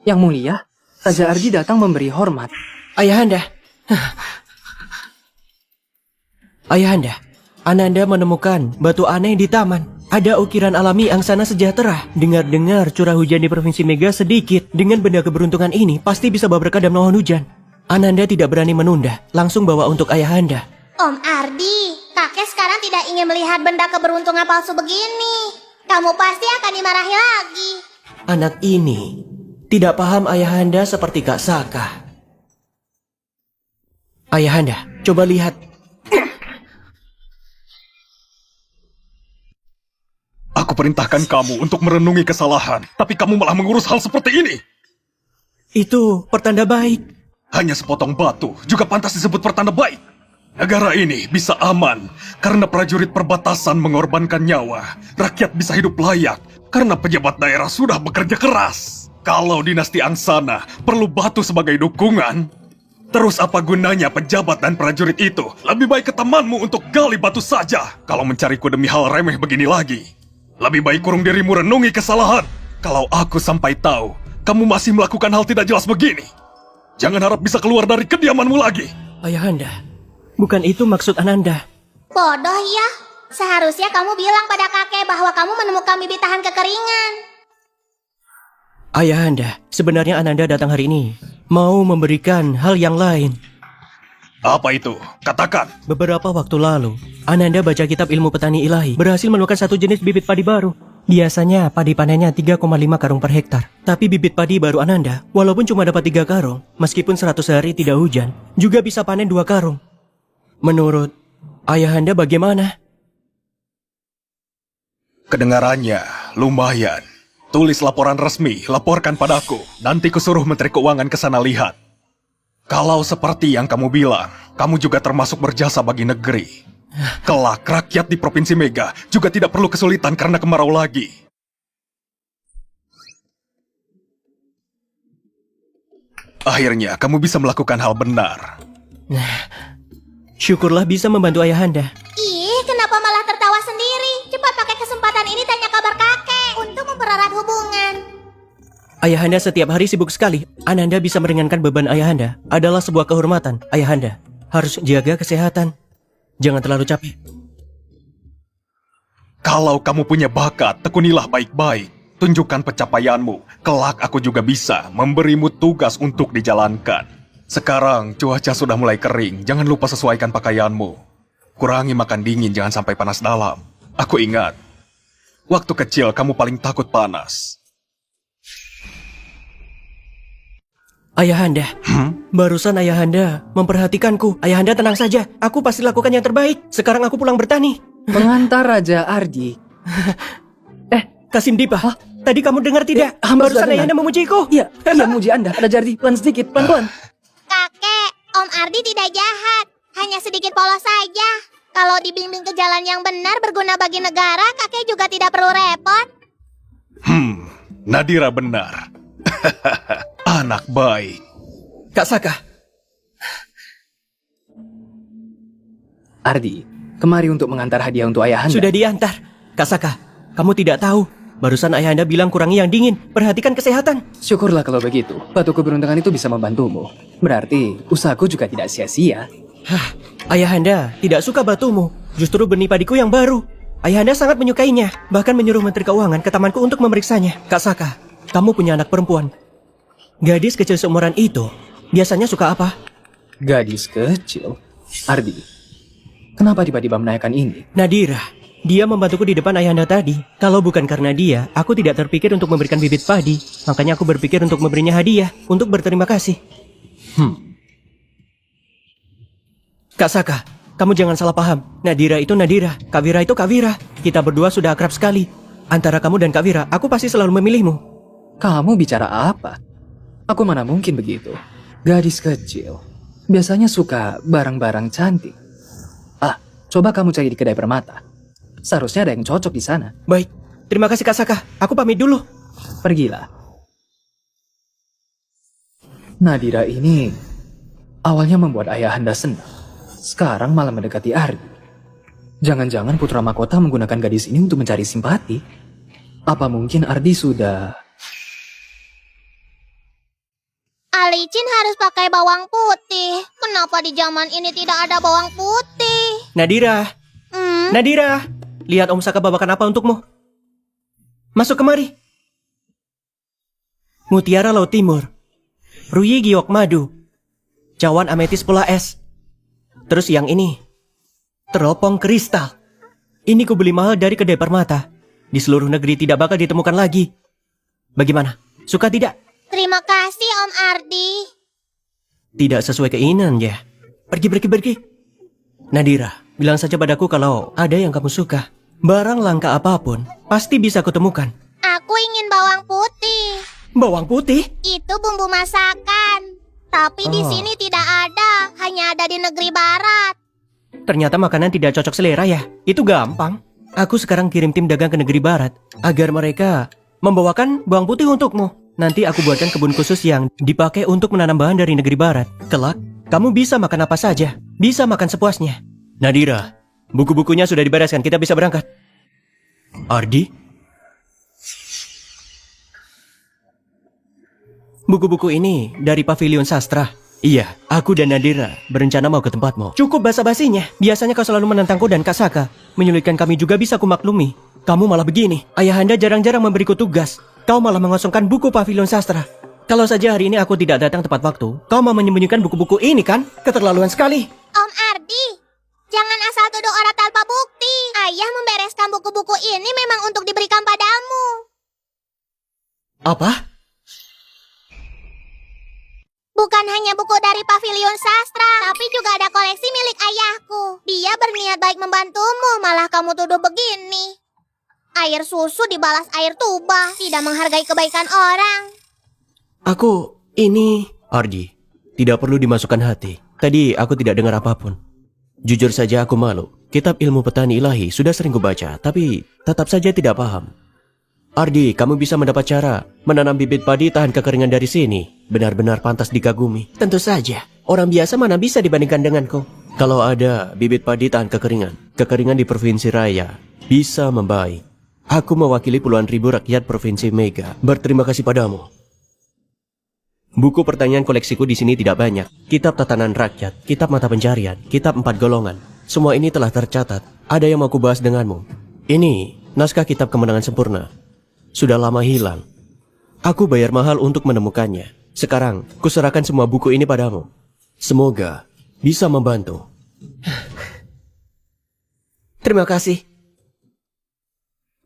S5: Yang mulia, Raja Ardi datang memberi hormat.
S4: Ayahanda. Ayahanda, Ananda menemukan batu aneh di taman. Ada ukiran alami angsana sejahtera. Dengar-dengar curah hujan di Provinsi Mega sedikit. Dengan benda keberuntungan ini, pasti bisa bawa berkah dan mohon hujan. Ananda tidak berani menunda, langsung bawa untuk ayahanda.
S2: Om Ardi, kakek sekarang tidak ingin melihat benda keberuntungan palsu begini. Kamu pasti akan dimarahi lagi.
S4: Anak ini tidak paham ayahanda seperti Kak Saka. Ayahanda, coba lihat.
S3: Aku perintahkan kamu untuk merenungi kesalahan, tapi kamu malah mengurus hal seperti ini.
S4: Itu pertanda baik.
S3: Hanya sepotong batu juga pantas disebut pertanda baik. Negara ini bisa aman karena prajurit perbatasan mengorbankan nyawa. Rakyat bisa hidup layak karena pejabat daerah sudah bekerja keras. Kalau dinasti Angsana perlu batu sebagai dukungan, terus apa gunanya pejabat dan prajurit itu? Lebih baik ke temanmu untuk gali batu saja. Kalau mencariku demi hal remeh begini lagi, lebih baik kurung dirimu renungi kesalahan. Kalau aku sampai tahu kamu masih melakukan hal tidak jelas begini, jangan harap bisa keluar dari kediamanmu lagi.
S4: Ayahanda, bukan itu maksud Ananda.
S2: Bodoh ya. Seharusnya kamu bilang pada kakek bahwa kamu menemukan bibit tahan kekeringan.
S4: Ayahanda, sebenarnya Ananda datang hari ini mau memberikan hal yang lain.
S3: Apa itu? Katakan.
S4: Beberapa waktu lalu, Ananda baca kitab ilmu petani ilahi, berhasil menemukan satu jenis bibit padi baru Biasanya padi panennya 3,5 karung per hektar. Tapi bibit padi baru Ananda, walaupun cuma dapat 3 karung, meskipun 100 hari tidak hujan, juga bisa panen 2 karung. Menurut Ayahanda bagaimana?
S3: Kedengarannya lumayan. Tulis laporan resmi, laporkan padaku. Nanti kusuruh Menteri Keuangan ke sana lihat. Kalau seperti yang kamu bilang, kamu juga termasuk berjasa bagi negeri. Kelak rakyat di Provinsi Mega juga tidak perlu kesulitan karena kemarau lagi. Akhirnya kamu bisa melakukan hal benar.
S4: Syukurlah bisa membantu Ayahanda.
S2: Ih, kenapa malah tertawa sendiri? Cepat pakai kesempatan ini tanya kabar kakek untuk mempererat hubungan.
S4: Ayahanda setiap hari sibuk sekali. Ananda bisa meringankan beban Ayahanda adalah sebuah kehormatan. Ayahanda harus jaga kesehatan. Jangan terlalu capek.
S3: Kalau kamu punya bakat, tekunilah baik-baik. Tunjukkan pencapaianmu. Kelak aku juga bisa memberimu tugas untuk dijalankan. Sekarang cuaca sudah mulai kering. Jangan lupa sesuaikan pakaianmu. Kurangi makan dingin, jangan sampai panas dalam. Aku ingat, waktu kecil kamu paling takut panas.
S4: Ayahanda, barusan Ayahanda memperhatikanku. Ayahanda tenang saja, aku pasti lakukan yang terbaik. Sekarang aku pulang bertani.
S7: Pengantar Raja Ardi.
S4: Kasim Dipa, tadi kamu dengar tidak?
S7: hamba sudah
S4: Barusan
S7: dengar.
S4: Ayahanda memujiku.
S7: Iya, muji Anda. Raja Ardi, pelan sedikit, pelan-pelan.
S2: Kakek, Om Ardi tidak jahat. Hanya sedikit polos saja. Kalau dibimbing ke jalan yang benar berguna bagi negara, kakek juga tidak perlu repot.
S3: Nadira benar. Anak baik.
S4: Kak Saka,
S5: Ardi, kemari untuk mengantar hadiah untuk Ayahanda.
S4: sudah diantar. Kak Saka, kamu tidak tahu. Barusan Ayahanda bilang kurangi yang dingin. Perhatikan kesehatan.
S5: Syukurlah kalau begitu. Batu keberuntungan itu bisa membantumu. Berarti usahaku juga tidak sia-sia.
S4: Ayahanda tidak suka batumu. Justru benih padiku yang baru. Ayahanda sangat menyukainya. Bahkan menyuruh Menteri Keuangan ke tamanku untuk memeriksanya. Kak Saka, kamu punya anak perempuan. Gadis kecil seumuran itu biasanya suka apa?
S5: Gadis kecil. Ardi, kenapa tiba-tiba menanyakan ini?
S4: Nadira. Dia membantuku di depan Ayahanda tadi. Kalau bukan karena dia, aku tidak terpikir untuk memberikan bibit padi. Makanya aku berpikir untuk memberinya hadiah untuk berterima kasih. Kak Saka, kamu jangan salah paham. Nadira itu Nadira, Kak Wira itu Kak Wira. Kita berdua sudah akrab sekali. Antara kamu dan Kak Wira, aku pasti selalu memilihmu.
S5: Kamu bicara apa? Aku mana mungkin begitu. Gadis kecil biasanya suka barang-barang cantik. Coba kamu cari di kedai permata. Seharusnya ada yang cocok di sana.
S4: Baik, terima kasih Kak Saka. Aku pamit dulu.
S5: Pergilah. Nadira ini awalnya membuat Ayahanda senang. Sekarang malah mendekati Ardi. Jangan-jangan putra mahkota menggunakan gadis ini untuk mencari simpati. Apa mungkin Ardi sudah...
S2: Alicin harus pakai bawang putih. Kenapa di zaman ini tidak ada bawang putih?
S4: Nadira, Nadira, lihat Om Saka bawakan apa untukmu. Masuk kemari. Mutiara Laut Timur, Ruyi Giok Madu, Cawan Ametis Pula Es. Terus yang ini, teropong kristal. Ini kubeli mahal dari kedai permata. Di seluruh negeri tidak bakal ditemukan lagi. Bagaimana? Suka tidak?
S2: Terima kasih Om Ardi.
S4: Tidak sesuai keinginan ya. Pergi. Nadira, bilang saja padaku kalau ada yang kamu suka. Barang langka apapun, pasti bisa kutemukan.
S2: Aku ingin bawang putih.
S4: Bawang putih?
S2: Itu bumbu masakan. Tapi di sini tidak ada. Hanya ada di negeri barat.
S4: Ternyata makanan tidak cocok selera ya. Itu gampang. Aku sekarang kirim tim dagang ke negeri barat agar mereka membawakan bawang putih untukmu. Nanti aku buatkan kebun khusus yang dipakai untuk menanam bahan dari negeri barat. Kelak, kamu bisa makan apa saja. Bisa makan sepuasnya. Nadira, buku-bukunya sudah dibereskan. Kita bisa berangkat. Ardi? Buku-buku ini dari Pavilion Sastra. Iya, aku dan Nadira berencana mau ke tempatmu. Cukup basa-basinya. Biasanya kau selalu menentangku dan Kak Saka. Menyulitkan kami juga bisa kumaklumi. Kamu malah begini. Ayahanda jarang-jarang memberiku tugas. Kau malah mengosongkan buku Pavilion Sastra. Kalau saja hari ini aku tidak datang tepat waktu, kau mau menyembunyikan buku-buku ini kan? Keterlaluan sekali.
S2: Om Ardi, jangan asal tuduh orang tanpa bukti. Ayah membereskan buku-buku ini memang untuk diberikan padamu.
S4: Apa?
S2: Bukan hanya buku dari Pavilion Sastra, tapi juga ada koleksi milik ayahku. Dia berniat baik membantumu, malah kamu tuduh begini. Air susu dibalas air tuba, tidak menghargai kebaikan orang.
S4: Ardi, tidak perlu dimasukkan hati. Tadi aku tidak dengar apapun. Jujur saja aku malu. Kitab ilmu petani ilahi sudah sering kubaca, tapi tetap saja tidak paham. Ardi, kamu bisa mendapat cara menanam bibit padi tahan kekeringan dari sini. Benar-benar pantas dikagumi. Tentu saja, orang biasa mana bisa dibandingkan denganku. Kalau ada bibit padi tahan kekeringan di Provinsi Raya bisa membaik. Aku mewakili puluhan ribu rakyat Provinsi Mega. Berterima kasih padamu. Buku pertanyaan koleksiku di sini tidak banyak. Kitab tatanan rakyat, kitab mata pencarian, kitab 4 golongan. Semua ini telah tercatat. Ada yang mau kubahas denganmu. Ini naskah kitab kemenangan sempurna. Sudah lama hilang. Aku bayar mahal untuk menemukannya. Sekarang, kuserahkan semua buku ini padamu. Semoga bisa membantu. Terima kasih.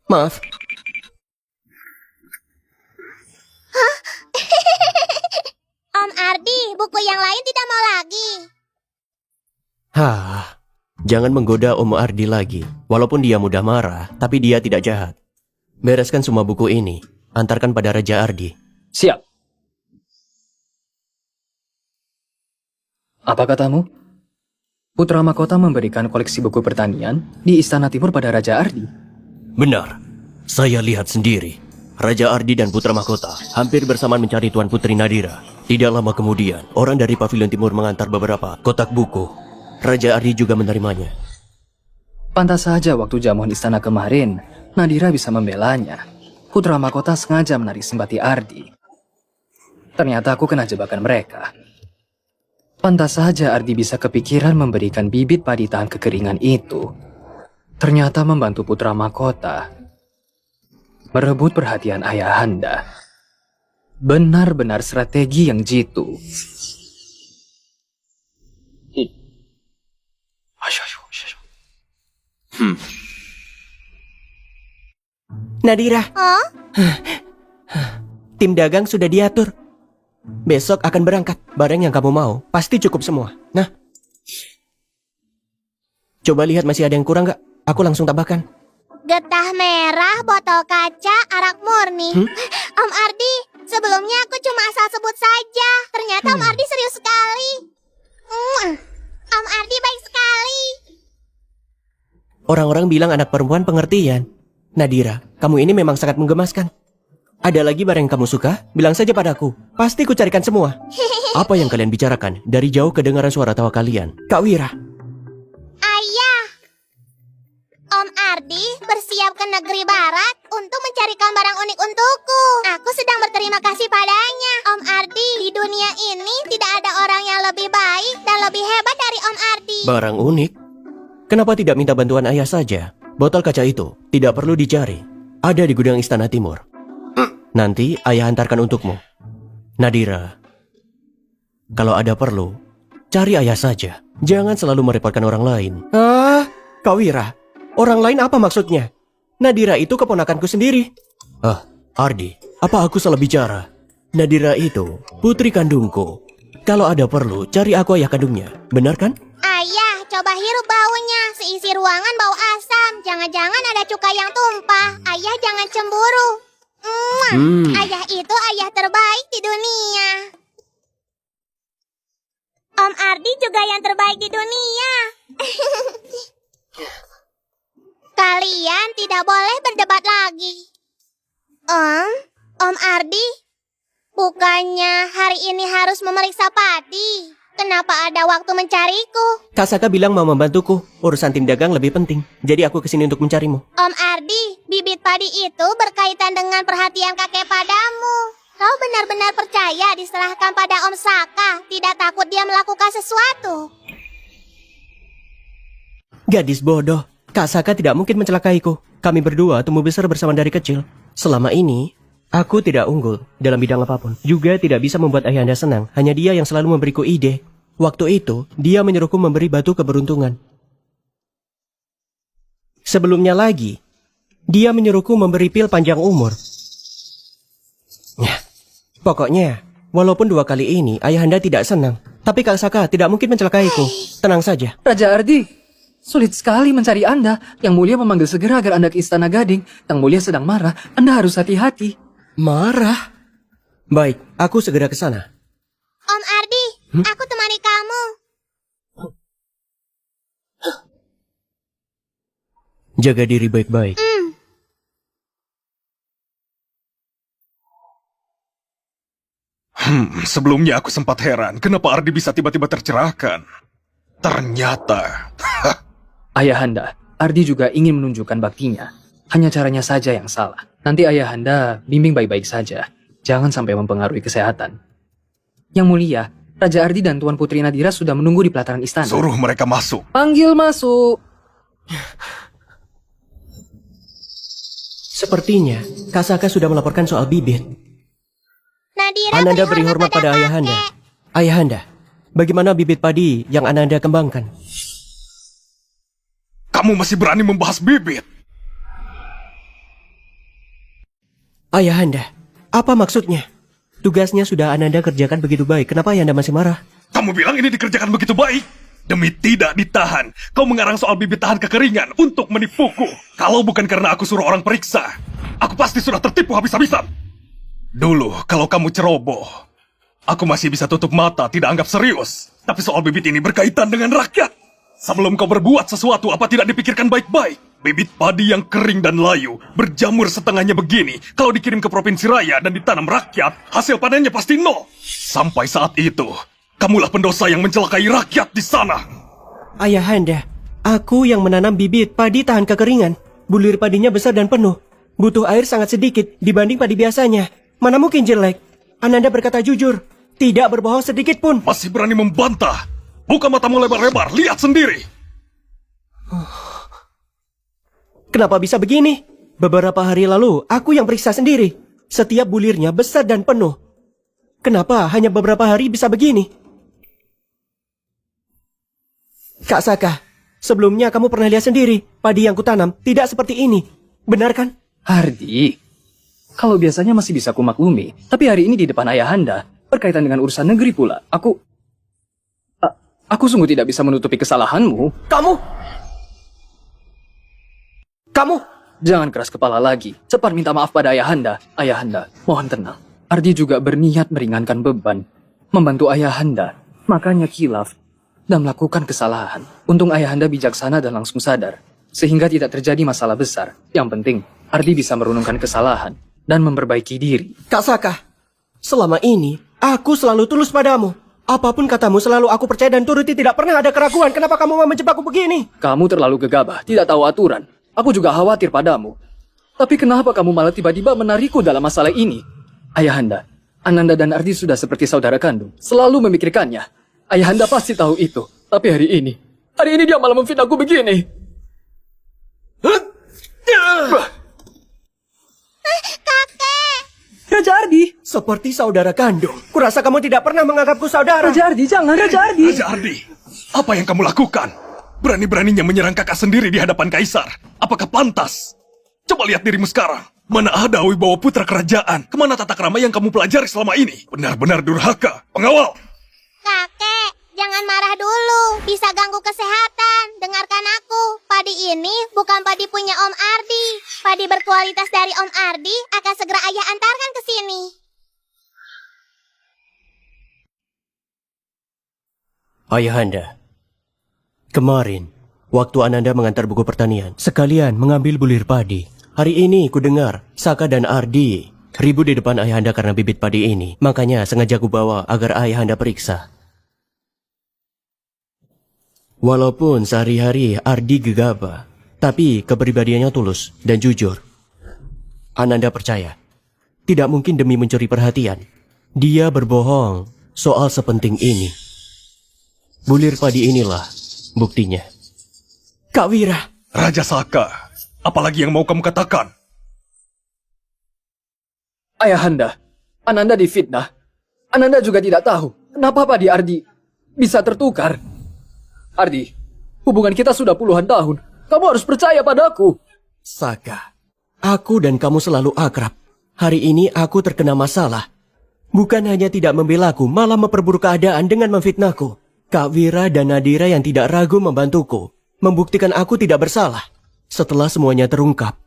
S4: Maaf.
S2: Om Ardi, buku yang lain tidak mau lagi.
S4: Jangan menggoda Om Ardi lagi. Walaupun dia mudah marah, tapi dia tidak jahat. Bereskan semua buku ini, antarkan pada Raja Ardi.
S5: Siap. Apa katamu? Putra Mahkota memberikan koleksi buku pertanian di Istana Timur pada Raja Ardi.
S4: Benar. Saya lihat sendiri. Raja Ardi dan Putra Mahkota hampir bersamaan mencari Tuan Putri Nadira. Tidak lama kemudian, orang dari Pavilion Timur mengantar beberapa kotak buku. Raja Ardi juga menerimanya.
S5: Pantas saja waktu jamuan istana kemarin, Nadira bisa membelanya. Putra Mahkota sengaja menarik simpati Ardi. Ternyata aku kena jebakan mereka. Pantas saja Ardi bisa kepikiran memberikan bibit padi tahan kekeringan itu. Ternyata membantu Putra Mahkota merebut perhatian ayahanda. Benar-benar strategi yang jitu.
S4: Nadira.
S2: Oh?
S4: Tim dagang sudah diatur. Besok akan berangkat. Barang yang kamu mau pasti cukup semua. Nah, coba lihat masih ada yang kurang gak? Aku langsung tambahkan.
S2: Getah merah, botol kaca, arak murni. Om Ardi, sebelumnya aku cuma asal sebut saja. Ternyata Om Ardi serius sekali. Om Ardi baik sekali.
S4: Orang-orang bilang anak perempuan pengertian. Nadira, kamu ini memang sangat menggemaskan. Ada lagi barang yang kamu suka? Bilang saja padaku. Pasti ku carikan semua. Apa yang kalian bicarakan? Dari jauh kedengaran suara tawa kalian. Kak Wira.
S2: Ayah. Om Ardi bersiap ke negeri barat untuk mencarikan barang unik untukku. Aku sedang berterima kasih padanya. Om Ardi, di dunia ini tidak ada orang yang lebih baik dan lebih hebat dari Om Ardi.
S4: Barang unik? Kenapa tidak minta bantuan ayah saja? Botol kaca itu tidak perlu dicari. Ada di gudang Istana Timur. Nanti ayah antarkan untukmu. Nadira, kalau ada perlu, cari ayah saja. Jangan selalu merepotkan orang lain. Kak Wira, orang lain apa maksudnya? Nadira itu keponakanku sendiri. Ardi, apa aku salah bicara? Nadira itu putri kandungku. Kalau ada perlu, cari aku ayah kandungnya. Benar kan?
S2: Ayah, coba hirup baunya. Seisi ruangan bau asam. Jangan-jangan ada cuka yang tumpah. Ayah jangan cemburu. Ayah itu ayah terbaik di dunia. Om Ardi juga yang terbaik di dunia. Kalian tidak boleh berdebat lagi. Om Ardi, bukannya hari ini harus memeriksa padi? Kenapa ada waktu mencariku?
S4: Kak Saka bilang mau membantuku. Urusan tim dagang lebih penting. Jadi aku kesini untuk mencarimu.
S2: Om Ardi, bibit padi itu berkaitan dengan perhatian kakek padamu. Kau benar-benar percaya diserahkan pada Om Saka? Tidak takut dia melakukan sesuatu?
S4: Gadis bodoh. Kak Saka tidak mungkin mencelakaiku. Kami berdua tumbuh besar bersama dari kecil. Selama ini, aku tidak unggul dalam bidang apapun. Juga tidak bisa membuat ayahanda senang. Hanya dia yang selalu memberiku ide. Waktu itu, dia menyuruhku memberi batu keberuntungan. Sebelumnya lagi, dia menyuruhku memberi pil panjang umur. Pokoknya, walaupun 2 kali ini ayahanda tidak senang, tapi Kak Saka tidak mungkin mencelakaiku. Tenang saja.
S7: Raja Ardi, sulit sekali mencari Anda. Yang Mulia memanggil segera agar Anda ke Istana Gading. Yang Mulia sedang marah. Anda harus hati-hati.
S4: Marah? Baik, aku segera ke sana.
S2: Om Ardi, aku temani kamu.
S4: Jaga diri baik-baik.
S3: Sebelumnya aku sempat heran kenapa Ardi bisa tiba-tiba tercerahkan. Ternyata...
S5: Ayahanda, Ardi juga ingin menunjukkan baktinya. Hanya caranya saja yang salah. Nanti ayahanda bimbing baik-baik saja. Jangan sampai mempengaruhi kesehatan. Yang Mulia, Raja Ardi dan Tuan Putri Nadira sudah menunggu di pelataran istana.
S3: Suruh mereka masuk.
S7: Panggil masuk.
S4: Sepertinya, Kak Saka sudah melaporkan soal bibit.
S2: Nadira
S4: Ananda beri hormat pada ayahanda. Ayahanda, bagaimana bibit padi yang Ananda kembangkan?
S3: Kamu masih berani membahas bibit?
S4: Ayahanda, apa maksudnya? Tugasnya sudah Ananda kerjakan begitu baik, kenapa ayahanda masih marah?
S3: Kamu bilang ini dikerjakan begitu baik? Demi tidak ditahan, kau mengarang soal bibit tahan kekeringan untuk menipuku. Kalau bukan karena aku suruh orang periksa, aku pasti sudah tertipu habis-habisan. Dulu, kalau kamu ceroboh, aku masih bisa tutup mata, tidak anggap serius. Tapi soal bibit ini berkaitan dengan rakyat. Sebelum kau berbuat sesuatu, apa tidak dipikirkan baik-baik? Bibit padi yang kering dan layu, berjamur setengahnya begini, kalau dikirim ke Provinsi Raya dan ditanam rakyat, hasil panennya pasti nol. Sampai saat itu, kamulah pendosa yang mencelakai rakyat di sana.
S4: Ayahanda, aku yang menanam bibit padi tahan kekeringan. Bulir padinya besar dan penuh. Butuh air sangat sedikit dibanding padi biasanya. Mana mungkin jelek? Ananda berkata jujur, tidak berbohong sedikit pun.
S3: Masih berani membantah? Buka matamu lebar-lebar, lihat sendiri.
S4: Kenapa bisa begini? Beberapa hari lalu, aku yang periksa sendiri. Setiap bulirnya besar dan penuh. Kenapa hanya beberapa hari bisa begini? Kak Saka, sebelumnya kamu pernah lihat sendiri, padi yang kutanam tidak seperti ini. Benar kan?
S5: Ardi, kalau biasanya masih bisa kumaklumi, tapi hari ini di depan ayahanda, berkaitan dengan urusan negeri pula, aku sungguh tidak bisa menutupi kesalahanmu.
S4: Kamu!
S5: Jangan keras kepala lagi, cepat minta maaf pada ayahanda. Ayahanda, mohon tenang. Ardi juga berniat meringankan beban, membantu ayahanda, makanya kilaf, dan melakukan kesalahan. Untung ayahanda bijaksana dan langsung sadar, sehingga tidak terjadi masalah besar. Yang penting, Ardi bisa merunungkan kesalahan dan memperbaiki diri.
S4: Kak Saka, selama ini aku selalu tulus padamu. Apapun katamu selalu aku percaya dan turuti, tidak pernah ada keraguan. Kenapa kamu mau menjebakku begini?
S5: Kamu terlalu gegabah, tidak tahu aturan. Aku juga khawatir padamu. Tapi kenapa kamu malah tiba-tiba menarikku dalam masalah ini? Ayahanda, Ananda dan Ardi sudah seperti saudara kandung. Selalu memikirkannya. Ayahanda pasti tahu itu. Tapi hari ini dia malah memfitnahku begini. Raja Ardi!
S4: Seperti saudara kandung. Kurasa kamu tidak pernah menganggapku saudara.
S7: Raja Ardi, jangan Raja Ardi.
S3: Raja Ardi, apa yang kamu lakukan? Berani-beraninya menyerang kakak sendiri di hadapan Kaisar. Apakah pantas? Coba lihat dirimu sekarang. Mana ada wibawa putra kerajaan? Kemana tata krama yang kamu pelajari selama ini? Benar-benar durhaka. Pengawal!
S2: Kakek, jangan marah dulu. Bisa ganggu kesehatan. Dengarkan aku. Padi ini bukan padi punya Om Ardi. Padi berkualitas dari Om Ardi akan segera ayah antarkan ke sini.
S4: Ayahanda, kemarin, waktu Ananda mengantar buku pertanian, sekalian mengambil bulir padi. Hari ini ku dengar Saka dan Ardi ribut di depan ayahanda karena bibit padi ini. Makanya sengaja ku bawa agar ayahanda periksa. Walaupun sehari-hari Ardi gegabah, tapi kepribadiannya tulus dan jujur. Ananda percaya, tidak mungkin demi mencuri perhatian, dia berbohong soal sepenting ini. Bulir padi inilah buktinya. Kak Wira!
S3: Raja Saka, apalagi yang mau kamu katakan?
S5: Ayahanda, Ananda difitnah. Ananda juga tidak tahu kenapa Padi Ardi bisa tertukar. Ardi, hubungan kita sudah puluhan tahun. Kamu harus percaya padaku.
S4: Saka, aku dan kamu selalu akrab. Hari ini aku terkena masalah. Bukan hanya tidak membelaku, malah memperburuk keadaan dengan memfitnahku. Kak Wira dan Nadira yang tidak ragu membantuku, membuktikan aku tidak bersalah. Setelah semuanya terungkap,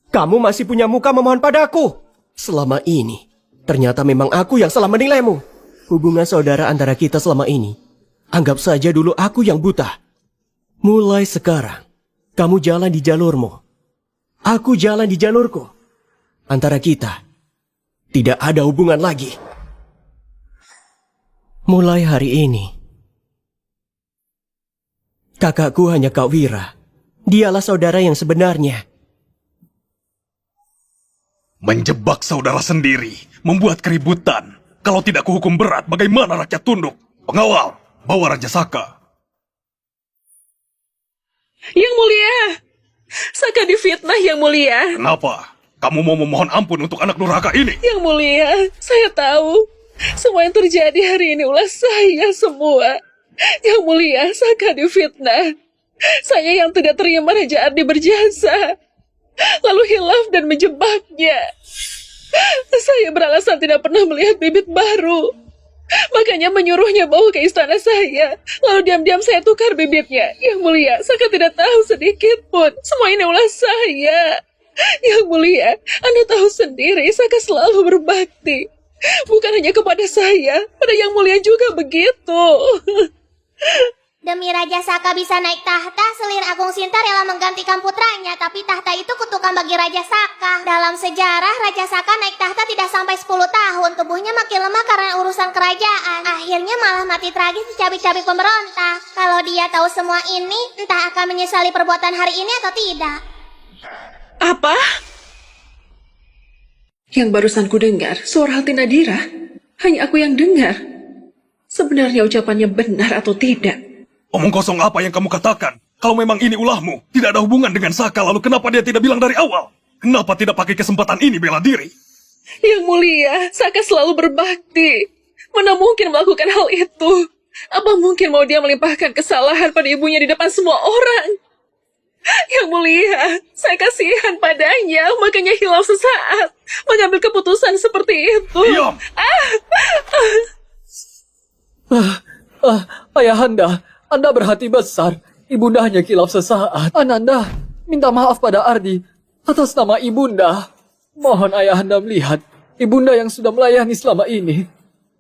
S4: kamu masih punya muka memohon padaku. Selama ini, ternyata memang aku yang salah menilaimu. Hubungan saudara antara kita selama ini, anggap saja dulu aku yang buta. Mulai sekarang, kamu jalan di jalurmu. Aku jalan di jalurku. Antara kita, tidak ada hubungan lagi. Mulai hari ini, kakakku hanya Kak Wira. Dialah saudara yang sebenarnya.
S3: Menjebak saudara sendiri, membuat keributan. Kalau tidak kuhukum berat, bagaimana rakyat tunduk? Pengawal, bawa Raja Saka.
S1: Yang mulia, Saka difitnah, Yang mulia.
S3: Kenapa? Kamu mau memohon ampun untuk anak durhaka ini?
S1: Yang mulia, saya tahu semua yang terjadi hari ini ulah saya semua. Yang mulia, Saka difitnah. Saya yang tidak terima Raja Ardi berjasa, lalu hilaf dan menjebaknya. Saya beralasan tidak pernah melihat bibit baru, makanya menyuruhnya bawa ke istana saya. Lalu diam-diam saya tukar bibitnya. Yang mulia, Saka tidak tahu sedikit pun. Semua ini ulah saya. Yang mulia, Anda tahu sendiri Saka selalu berbakti. Bukan hanya kepada saya, pada Yang mulia juga begitu.
S2: Demi Raja Saka bisa naik tahta, Selir Agung Sinta rela menggantikan putranya. Tapi tahta itu kutukan bagi Raja Saka. Dalam sejarah, Raja Saka naik tahta tidak sampai 10 tahun. Tubuhnya makin lemah karena urusan kerajaan. Akhirnya malah mati tragis dicabik-cabik pemberontak. Kalau dia tahu semua ini, entah akan menyesali perbuatan hari ini atau tidak.
S1: Apa? Yang barusan ku dengar, suara hati Nadira. Hanya aku yang dengar. Sebenarnya ucapannya benar atau tidak?
S3: Omong kosong apa yang kamu katakan? Kalau memang ini ulahmu, tidak ada hubungan dengan Saka, lalu kenapa dia tidak bilang dari awal? Kenapa tidak pakai kesempatan ini bela diri?
S1: Yang mulia, Saka selalu berbakti. Mana mungkin melakukan hal itu? Apa mungkin mau dia melimpahkan kesalahan pada ibunya di depan semua orang? Yang mulia, saya kasihan padanya, makanya hilaf sesaat, mengambil keputusan seperti itu.
S3: Diam!
S7: Ayahanda, Anda berhati besar. Ibunda hanya kilaf sesaat. Ananda, minta maaf pada Ardi atas nama Ibunda. Mohon Ayahanda melihat Ibunda yang sudah melayani selama ini.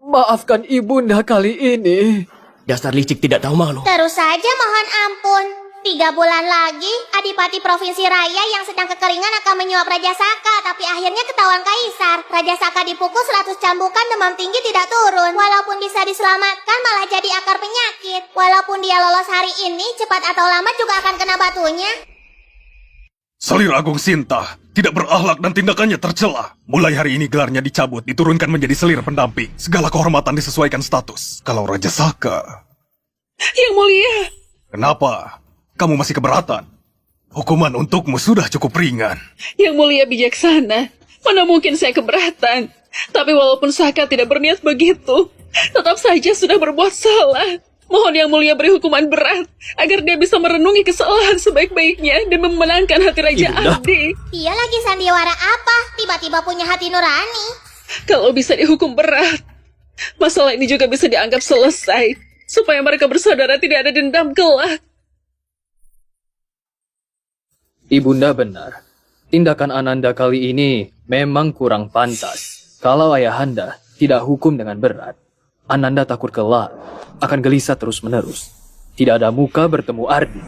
S7: Maafkan Ibunda kali ini.
S4: Dasar licik tidak tahu malu.
S2: Terus saja mohon ampun. 3 bulan lagi, Adipati Provinsi Raya yang sedang kekeringan akan menyuap Raja Saka. Tapi akhirnya ketahuan Kaisar. Raja Saka dipukul 100 cambukan, demam tinggi tidak turun. Walaupun bisa diselamatkan, malah jadi akar penyakit. Walaupun dia lolos hari ini, cepat atau lambat juga akan kena batunya.
S3: Selir Agung Sinta tidak berakhlak dan tindakannya tercela. Mulai hari ini gelarnya dicabut, diturunkan menjadi selir pendamping. Segala kehormatan disesuaikan status. Kalau Raja Saka...
S1: Yang mulia,
S3: Kenapa? Kamu masih keberatan? Hukuman untukmu sudah cukup ringan.
S1: Yang mulia bijaksana. Mana mungkin saya keberatan. Tapi walaupun Saka tidak berniat begitu, tetap saja sudah berbuat salah. Mohon Yang mulia beri hukuman berat, agar dia bisa merenungi kesalahan sebaik-baiknya dan memenangkan hati Raja Ardi.
S2: Dia lagi sandiwara apa? Tiba-tiba punya hati nurani.
S1: Kalau bisa dihukum berat, masalah ini juga bisa dianggap selesai, supaya mereka bersaudara tidak ada dendam kelak.
S5: Ibunda benar. Tindakan Ananda kali ini memang kurang pantas. Kalau Ayahanda tidak hukum dengan berat, Ananda takut kelak akan gelisah terus-menerus. Tidak ada muka bertemu Ardi.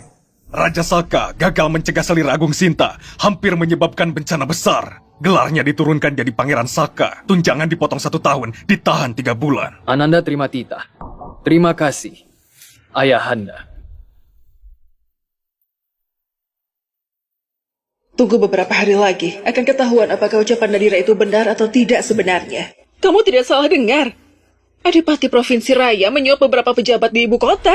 S3: Raja Saka gagal mencegah Selir Agung Sinta, hampir menyebabkan bencana besar. Gelarnya diturunkan jadi Pangeran Saka. Tunjangan dipotong 1 tahun, ditahan 3 bulan.
S5: Ananda terima titah. Terima kasih, Ayahanda.
S1: Tunggu beberapa hari lagi, akan ketahuan apakah ucapan Nadira itu benar atau tidak sebenarnya. Kamu tidak salah dengar. Adipati Provinsi Raya menyuap beberapa pejabat di ibu kota.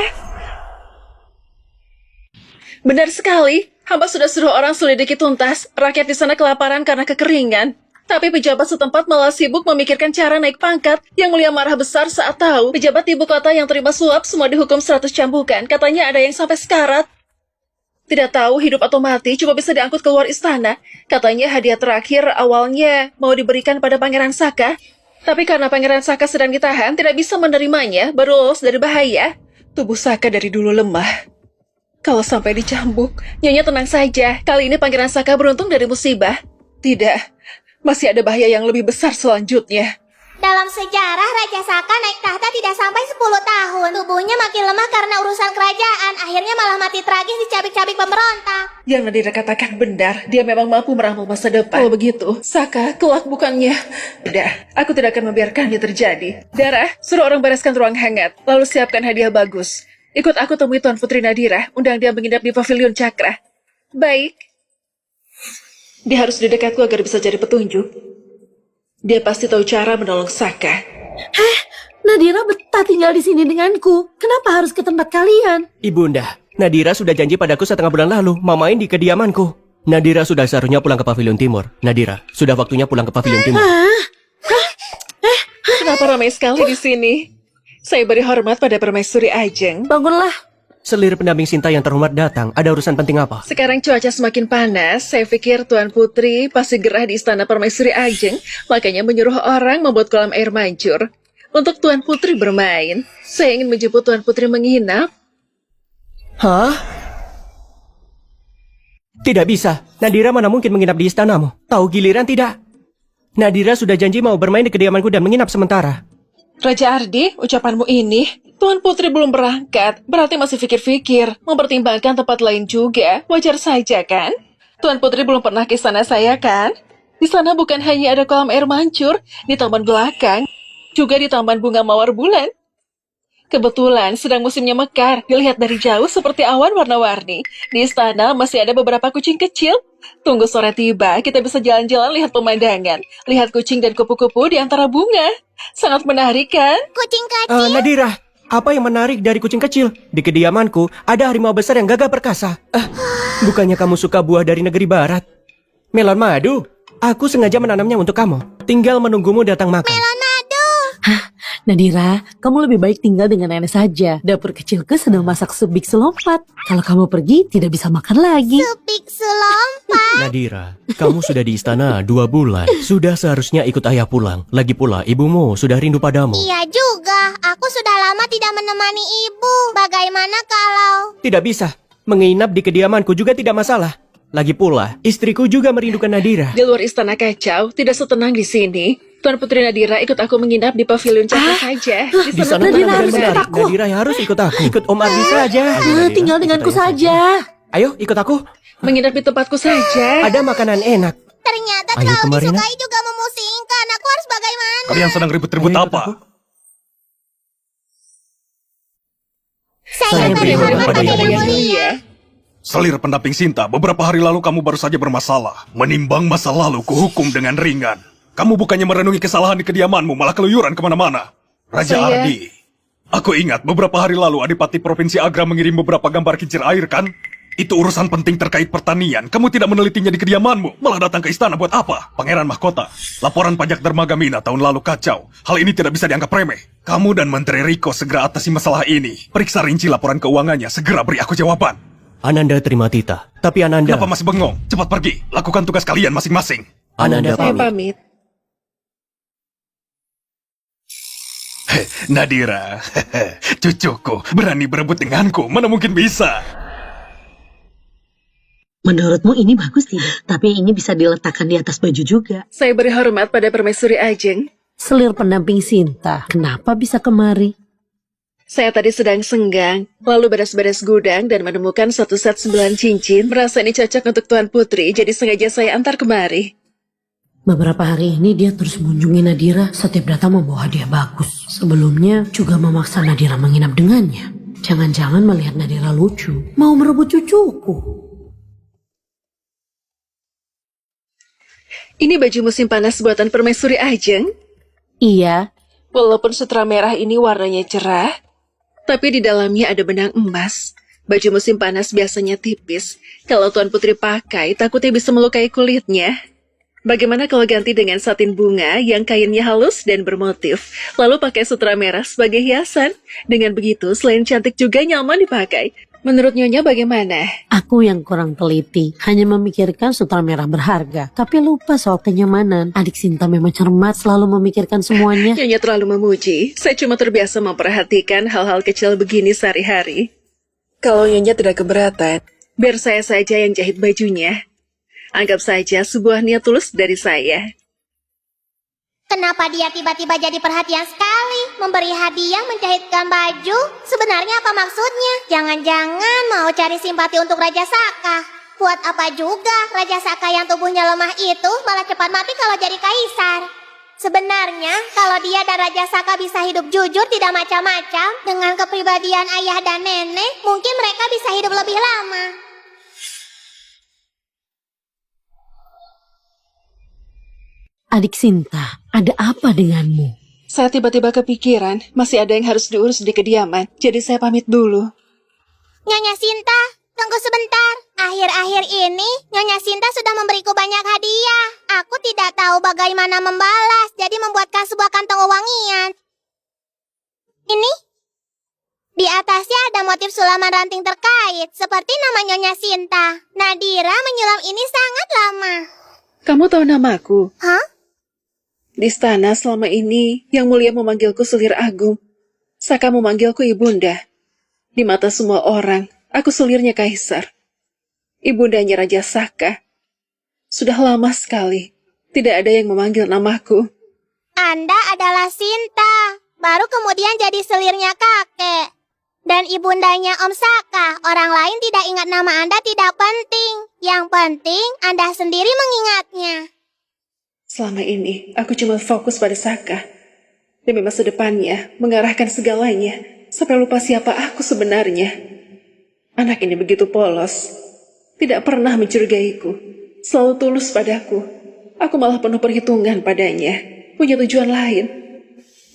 S1: Benar sekali, hamba sudah suruh orang selidiki tuntas. Rakyat di sana kelaparan karena kekeringan. Tapi pejabat setempat malah sibuk memikirkan cara naik pangkat. Yang mulia marah besar saat tahu pejabat di ibu kota yang terima suap semua dihukum 100 cambukan. Katanya ada yang sampai sekarat. Tidak tahu hidup atau mati, cuma bisa diangkut keluar istana. Katanya hadiah terakhir awalnya mau diberikan pada Pangeran Saka. Tapi karena Pangeran Saka sedang ditahan, tidak bisa menerimanya, baru lolos dari bahaya. Tubuh Saka dari dulu lemah. Kalau sampai dicambuk, Nyonya tenang saja. Kali ini Pangeran Saka beruntung dari musibah. Tidak, masih ada bahaya yang lebih besar selanjutnya.
S2: Dalam sejarah, Raja Saka naik tahta tidak sampai 10 tahun. Tubuhnya makin lemah karena urusan kerajaan. Akhirnya malah mati tragis dicabik-cabik pemberontak.
S1: Yang Nadira katakan benar, dia memang mampu merampok masa depan. Kalau begitu, Saka kelak bukannya... Udah, aku tidak akan membiarkannya terjadi. Dara, suruh orang bereskan ruang hangat, lalu siapkan hadiah bagus. Ikut aku temui Tuan Putri Nadira, undang dia menginap di Pavilion Cakra. Baik. Dia harus di dekatku agar bisa jadi petunjuk. Dia pasti tahu cara menolong Saka.
S8: Nadira betah tinggal di sini denganku. Kenapa harus ke tempat kalian?
S4: Ibunda, Nadira sudah janji padaku setengah bulan lalu mau main di kediamanku. Nadira sudah seharusnya pulang ke Pavilion Timur. Nadira, sudah waktunya pulang ke Pavilion Timur.
S1: Kenapa ramai sekali di sini? Saya beri hormat pada Permaisuri Ajeng.
S8: Bangunlah.
S4: Selir pendamping Sinta yang terhormat datang. Ada urusan penting apa?
S1: Sekarang cuaca semakin panas. Saya pikir Tuan Putri pasti gerah di istana Permaisuri Ajeng. Makanya menyuruh orang membuat kolam air mancur. Untuk Tuan Putri bermain. Saya ingin menjemput Tuan Putri menginap.
S4: Hah? Tidak bisa. Nadira mana mungkin menginap di istanamu? Tahu giliran tidak? Nadira sudah janji mau bermain di kediamanku dan menginap sementara.
S1: Raja Ardi, ucapanmu ini, Tuan Putri belum berangkat, berarti masih pikir-pikir, mempertimbangkan tempat lain juga, wajar saja kan? Tuan Putri belum pernah ke istana saya kan? Di sana bukan hanya ada kolam air mancur, di taman belakang, juga di taman bunga mawar bulan. Kebetulan sedang musimnya mekar, dilihat dari jauh seperti awan warna-warni. Di istana masih ada beberapa kucing kecil. Tunggu sore tiba, kita bisa jalan-jalan lihat pemandangan. Lihat kucing dan kupu-kupu di antara bunga. Sangat menarik kan?
S2: Kucing kecil.
S4: Nadira, apa yang menarik dari kucing kecil? Di kediamanku ada harimau besar yang gagah perkasa. Bukannya kamu suka buah dari negeri barat? Melon madu? Aku sengaja menanamnya untuk kamu. Tinggal menunggumu datang makan.
S8: Nadira, kamu lebih baik tinggal dengan nenek saja. Dapur kecilku sedang masak sup biksu lompat. Kalau kamu pergi, tidak bisa makan lagi.
S2: Biksu lompat.
S4: Nadira, kamu sudah di istana 2 bulan. Sudah seharusnya ikut ayah pulang. Lagi pula, ibumu sudah rindu padamu.
S2: Iya juga, aku sudah lama tidak menemani ibu. Bagaimana kalau...
S4: Tidak bisa. Menginap di kediamanku juga tidak masalah. Lagi pula, istriku juga merindukan Nadira.
S1: Di luar istana kacau, tidak setenang di sini. Tuan Putri Nadira ikut aku menginap di Pavilion Cakra saja.
S4: Di sana
S8: Nadira
S4: tenang
S8: harus
S4: benar.
S8: ikut aku.
S4: Nadira harus ikut aku. Ikut Om Ardi saja. Ayo, Nadira,
S8: Tinggal
S4: ikut
S8: denganku
S4: ayah
S8: saja.
S4: Ayo, ikut aku.
S1: Menginap di tempatku saja.
S4: Ada makanan enak.
S2: Ternyata
S4: Ayo,
S2: terlalu
S4: kemarin,
S2: disukai juga memusingkan. Aku harus bagaimana?
S3: Kalian sedang ribut-ribut
S4: Ayo, ikut
S3: apa?
S4: aku.
S2: Saya beri hormat pada yang mulia.
S1: mulia.
S3: Selir pendamping Sinta, beberapa hari lalu kamu baru saja bermasalah. Menimbang masa lalu kuhukum dengan ringan. Kamu bukannya merenungi kesalahan di kediamanmu, malah keluyuran kemana-mana. Raja
S1: Saya-
S3: Ardi, aku ingat beberapa hari lalu Adipati Provinsi Agra mengirim beberapa gambar kincir air kan? Itu urusan penting terkait pertanian. Kamu tidak menelitinya di kediamanmu, malah datang ke istana buat apa? Pangeran Mahkota, laporan pajak Dermagamina tahun lalu kacau. Hal ini tidak bisa dianggap remeh. Kamu dan Menteri Riko segera atasi masalah ini. Periksa rinci laporan keuangannya, segera beri aku jawaban.
S4: Ananda terima titah. Tapi Ananda...
S3: Kenapa masih bengong? Cepat pergi, lakukan tugas kalian masing-masing.
S4: Ananda
S1: Saya
S4: pamit.
S1: pamit.
S3: Nadira, cucuku, berani berebut denganku, mana mungkin bisa?
S9: Menurutmu ini bagus tidak? Tapi ini bisa diletakkan di atas baju juga.
S1: Saya beri hormat pada Permaisuri Ajeng.
S8: Selir pendamping Sinta, kenapa bisa kemari?
S1: Saya tadi sedang senggang, lalu beres-beres gudang dan menemukan satu set 9 cincin. Merasa ini cocok untuk Tuan Putri, jadi sengaja saya antar kemari.
S8: Beberapa hari ini dia terus mengunjungi Nadira, setiap datang membawa hadiah bagus. Sebelumnya juga memaksa Nadira menginap dengannya. Jangan-jangan melihat Nadira lucu, mau merebut cucuku.
S1: Ini baju musim panas buatan Permaisuri Ajeng.
S8: Iya,
S1: Walaupun sutra merah ini warnanya cerah, tapi di dalamnya ada benang emas. Baju musim panas biasanya tipis. Kalau Tuan Putri pakai, takutnya bisa melukai kulitnya. Bagaimana kalau ganti dengan satin bunga yang kainnya halus dan bermotif, lalu pakai sutra merah sebagai hiasan? Dengan begitu, selain cantik juga nyaman dipakai. Menurut Nyonya bagaimana?
S9: Aku yang kurang teliti, hanya memikirkan sutra merah berharga, tapi lupa soal kenyamanan. Adik Sinta memang cermat, selalu memikirkan semuanya.
S1: Nyonya terlalu memuji. Saya cuma terbiasa memperhatikan hal-hal kecil begini sehari-hari. Kalau Nyonya tidak keberatan, biar saya saja yang jahit bajunya. Anggap saja sebuah niat tulus dari saya.
S2: Kenapa dia tiba-tiba jadi perhatian sekali? Memberi hadiah menjahitkan baju? Sebenarnya apa maksudnya? Jangan-jangan mau cari simpati untuk Raja Saka. Buat apa juga Raja Saka yang tubuhnya lemah itu malah cepat mati kalau jadi kaisar? Sebenarnya kalau dia dan Raja Saka bisa hidup jujur tidak macam-macam, dengan kepribadian ayah dan nenek, mungkin mereka bisa hidup lebih lama.
S9: Adik Sinta, ada apa denganmu?
S1: Saya tiba-tiba kepikiran, masih ada yang harus diurus di kediaman, jadi saya pamit dulu.
S2: Nyonya Sinta, tunggu sebentar. Akhir-akhir ini, Nyonya Sinta sudah memberiku banyak hadiah. Aku tidak tahu bagaimana membalas, jadi membuatkan sebuah kantong wangian. Ini? Di atasnya ada motif sulaman ranting terkait, seperti nama Nyonya Sinta. Nadira menyulam ini sangat lama.
S1: Kamu tahu namaku?
S2: Hah?
S1: Di istana selama ini, Yang Mulia memanggilku Selir Agung. Saka memanggilku Ibunda. Di mata semua orang, aku selirnya kaisar. Ibundanya Raja Saka. Sudah lama sekali, tidak ada yang memanggil namaku.
S2: Anda adalah Sinta, baru kemudian jadi selirnya kakek. Dan ibundanya Om Saka, orang lain tidak ingat nama Anda tidak penting. Yang penting, Anda sendiri mengingatnya.
S1: Selama ini, aku cuma fokus pada Saka. Demi masa depannya, mengarahkan segalanya, sampai lupa siapa aku sebenarnya. Anak ini begitu polos, tidak pernah mencurigaiku, selalu tulus padaku. Aku malah penuh perhitungan padanya, punya tujuan lain.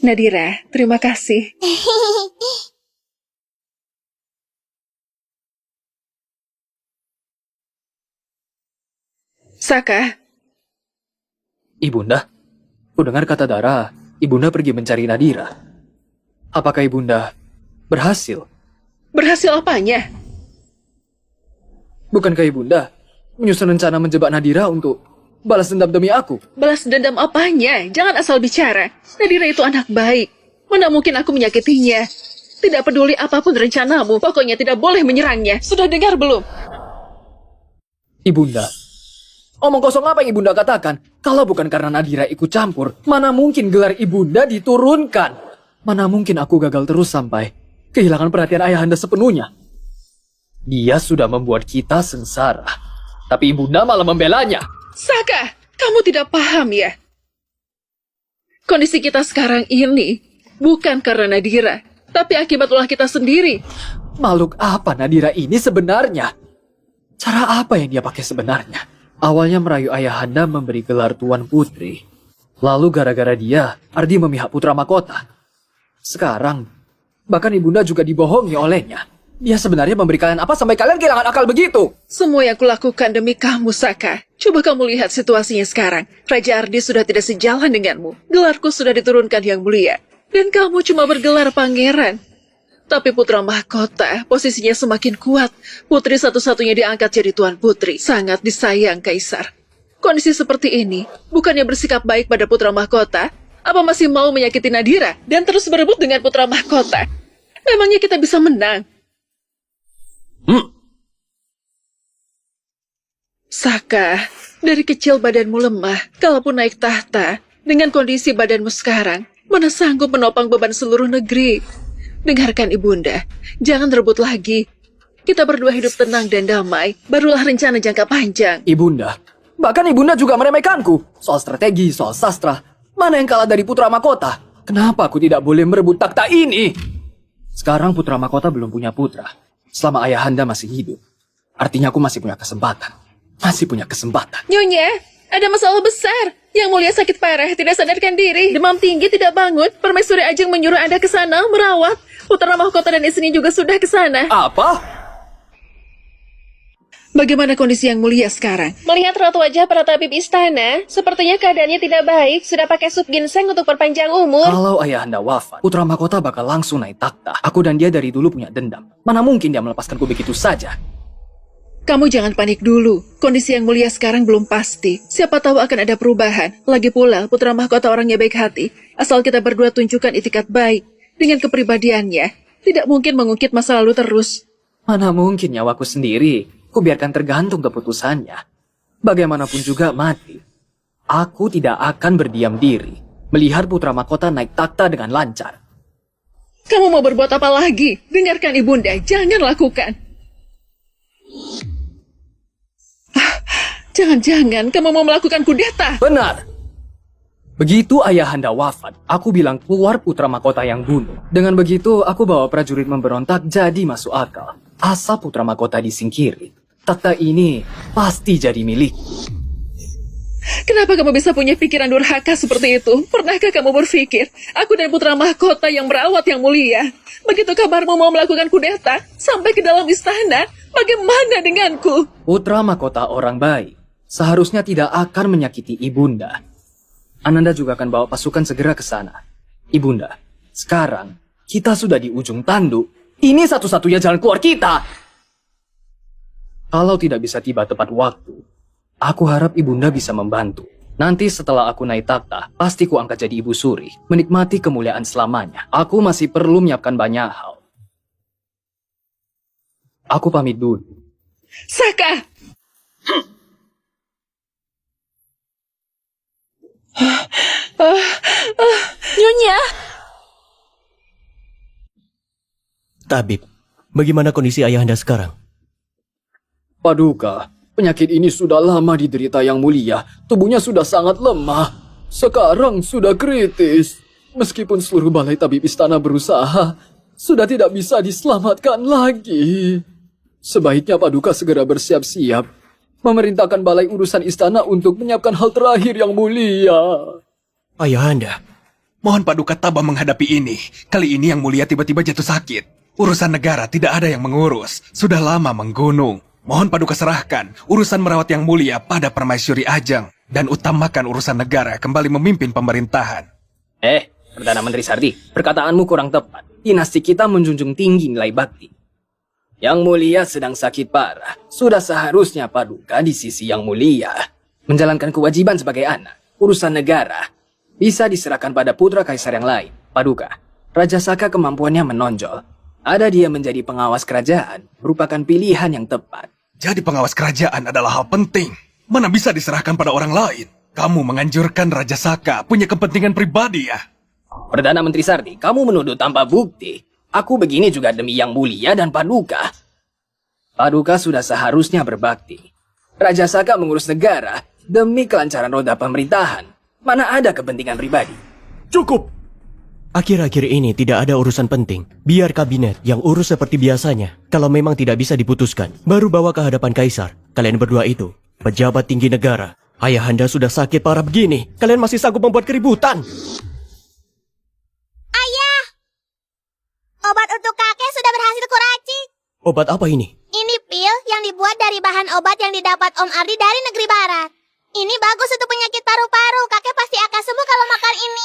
S1: Nadira, terima kasih. Saka,
S5: Ibunda, ku dengar kata Dara, Ibunda pergi mencari Nadira. Apakah Ibunda berhasil?
S1: berhasil apanya?
S5: Bukankah Ibunda menyusun rencana menjebak Nadira untuk balas dendam demi aku?
S1: Balas dendam apanya? Jangan asal bicara. Nadira itu anak baik. Mana mungkin aku menyakitinya? Tidak peduli apapun rencanamu, pokoknya tidak boleh menyerangnya. Sudah dengar belum?
S5: Ibunda, omong kosong apa yang Ibunda katakan? Kalau bukan karena Nadira ikut campur, mana mungkin gelar Ibunda diturunkan? Mana mungkin aku gagal terus sampai kehilangan perhatian Ayahanda sepenuhnya? Dia sudah membuat kita sengsara, tapi Ibunda malah membelanya.
S1: Saka, kamu tidak paham ya? Kondisi kita sekarang ini bukan karena Nadira, tapi akibat ulah kita sendiri.
S5: Makhluk apa Nadira ini sebenarnya? Cara apa yang dia pakai sebenarnya? Awalnya merayu Ayahanda memberi gelar Tuan Putri. Lalu gara-gara dia, Ardi memihak putra mahkota. Sekarang, bahkan Ibunda juga dibohongi olehnya. Dia sebenarnya memberi kalian apa sampai kalian kehilangan akal begitu?
S1: Semua yang kulakukan demi kamu, Saka. Coba kamu lihat situasinya sekarang. Raja Ardi sudah tidak sejalan denganmu. Gelarku sudah diturunkan Yang Mulia. Dan kamu cuma bergelar pangeran. Tapi putra mahkota, posisinya semakin kuat. Putri satu-satunya diangkat jadi Tuan Putri. Sangat disayang Kaisar. Kondisi seperti ini, bukannya bersikap baik pada putra mahkota, apa masih mau menyakiti Nadira dan terus berebut dengan putra mahkota? Memangnya kita bisa menang? Saka, dari kecil badanmu lemah, kalaupun naik tahta, dengan kondisi badanmu sekarang, mana sanggup menopang beban seluruh negeri? Dengarkan Ibunda, jangan rebut lagi. Kita berdua hidup tenang dan damai, barulah rencana jangka panjang.
S5: Ibunda, bahkan Ibunda juga meremehkanku. Soal strategi, soal sastra, mana yang kalah dari putra mahkota? Kenapa aku tidak boleh merebut takhta ini? Sekarang putra mahkota belum punya putra. Selama Ayahanda masih hidup, artinya aku masih punya kesempatan. Masih punya kesempatan.
S1: Nyonya, ada masalah besar. Yang Mulia sakit parah, tidak sadarkan diri. Demam tinggi, tidak bangun. Permaisuri Ajeng menyuruh Anda ke sana merawat. Putra mahkota dan istrinya juga sudah ke sana.
S5: Apa?
S1: Bagaimana kondisi Yang Mulia sekarang? Melihat raut wajah para tabib istana, sepertinya keadaannya tidak baik. Sudah pakai sup ginseng untuk perpanjang umur.
S5: Kalau ayahanda wafat, putra mahkota bakal langsung naik takhta. Aku dan dia dari dulu punya dendam. Mana mungkin dia melepaskanku begitu saja?
S1: Kamu jangan panik dulu. Kondisi Yang Mulia sekarang belum pasti. Siapa tahu akan ada perubahan. Lagi pula, putra mahkota orangnya baik hati. Asal kita berdua tunjukkan itikat baik. Dengan kepribadiannya, tidak mungkin mengungkit masa lalu terus.
S5: Mana mungkin nyawaku sendiri. Ku biarkan tergantung keputusannya. Bagaimanapun juga mati. Aku tidak akan berdiam diri melihat putra mahkota naik takhta dengan lancar.
S1: Kamu mau berbuat apa lagi? Dengarkan ibunda, jangan lakukan. Jangan-jangan kamu mau melakukan kudeta.
S5: Benar. Begitu ayahanda wafat, aku bilang keluar putra mahkota yang bunuh. Dengan begitu, aku bawa prajurit memberontak jadi masuk akal. Asal putra mahkota disingkiri, takhta ini pasti jadi milik.
S1: Kenapa kamu bisa punya pikiran durhaka seperti itu? Pernahkah kamu berpikir, aku dan putra mahkota yang merawat Yang Mulia? Begitu kabarmu mau melakukan kudeta, sampai ke dalam istana, bagaimana denganku?
S5: Putra mahkota orang baik, seharusnya tidak akan menyakiti ibunda. Ananda juga akan bawa pasukan segera ke sana. Ibunda, sekarang kita sudah di ujung tanduk. Ini satu-satunya jalan keluar kita. Kalau tidak bisa tiba tepat waktu, aku harap ibunda bisa membantu. Nanti setelah aku naik takhta, pasti ku angkat jadi ibu suri, menikmati kemuliaan selamanya. Aku masih perlu menyiapkan banyak hal. Aku pamit dulu.
S1: Saka!
S6: Nyonya,
S4: Tabib, bagaimana kondisi ayahanda sekarang?
S5: Paduka, penyakit ini sudah lama diderita Yang Mulia. Tubuhnya sudah sangat lemah. Sekarang sudah kritis. Meskipun seluruh balai tabib istana berusaha, sudah tidak bisa diselamatkan lagi. Sebaiknya Paduka segera bersiap-siap, memerintahkan balai urusan istana untuk menyiapkan hal terakhir Yang Mulia.
S4: Ayahanda,
S3: Mohon Paduka tabah menghadapi ini. Kali ini Yang Mulia tiba-tiba jatuh sakit. Urusan negara tidak ada yang mengurus. Sudah lama menggunung. Mohon Paduka serahkan urusan merawat Yang Mulia pada Permaisuri Ajeng. Dan utamakan urusan negara kembali memimpin pemerintahan.
S5: Perdana Menteri Sardi, perkataanmu kurang tepat. Dinasti kita menjunjung tinggi nilai bakti. Yang Mulia sedang sakit parah. Sudah seharusnya Paduka di sisi Yang Mulia. Menjalankan kewajiban sebagai anak. Urusan negara bisa diserahkan pada putra kaisar yang lain. Paduka, Raja Saka kemampuannya menonjol. Ada dia menjadi pengawas kerajaan, merupakan pilihan yang tepat.
S3: Jadi pengawas kerajaan adalah hal penting. Mana bisa diserahkan pada orang lain? Kamu menganjurkan Raja Saka punya kepentingan pribadi ya?
S5: Perdana Menteri Sardi, kamu menuduh tanpa bukti. Aku begini juga demi Yang Mulia dan Paduka. Paduka sudah seharusnya berbakti. Raja Saka mengurus negara demi kelancaran roda pemerintahan. Mana ada kepentingan pribadi?
S4: cukup! Akhir-akhir ini tidak ada urusan penting. Biar kabinet yang urus seperti biasanya. Kalau memang tidak bisa diputuskan, baru bawa ke hadapan kaisar. Kalian berdua itu, pejabat tinggi negara. Ayahanda sudah sakit parah begini. Kalian masih sanggup membuat keributan.
S2: Ayah! Obat untuk kakek sudah berhasil kuracik.
S4: Obat apa ini?
S2: Ini pil yang dibuat dari bahan obat yang didapat Om Ardi dari negeri barat. Ini bagus untuk penyakit paru-paru. Kakek pasti akan sembuh kalau makan ini.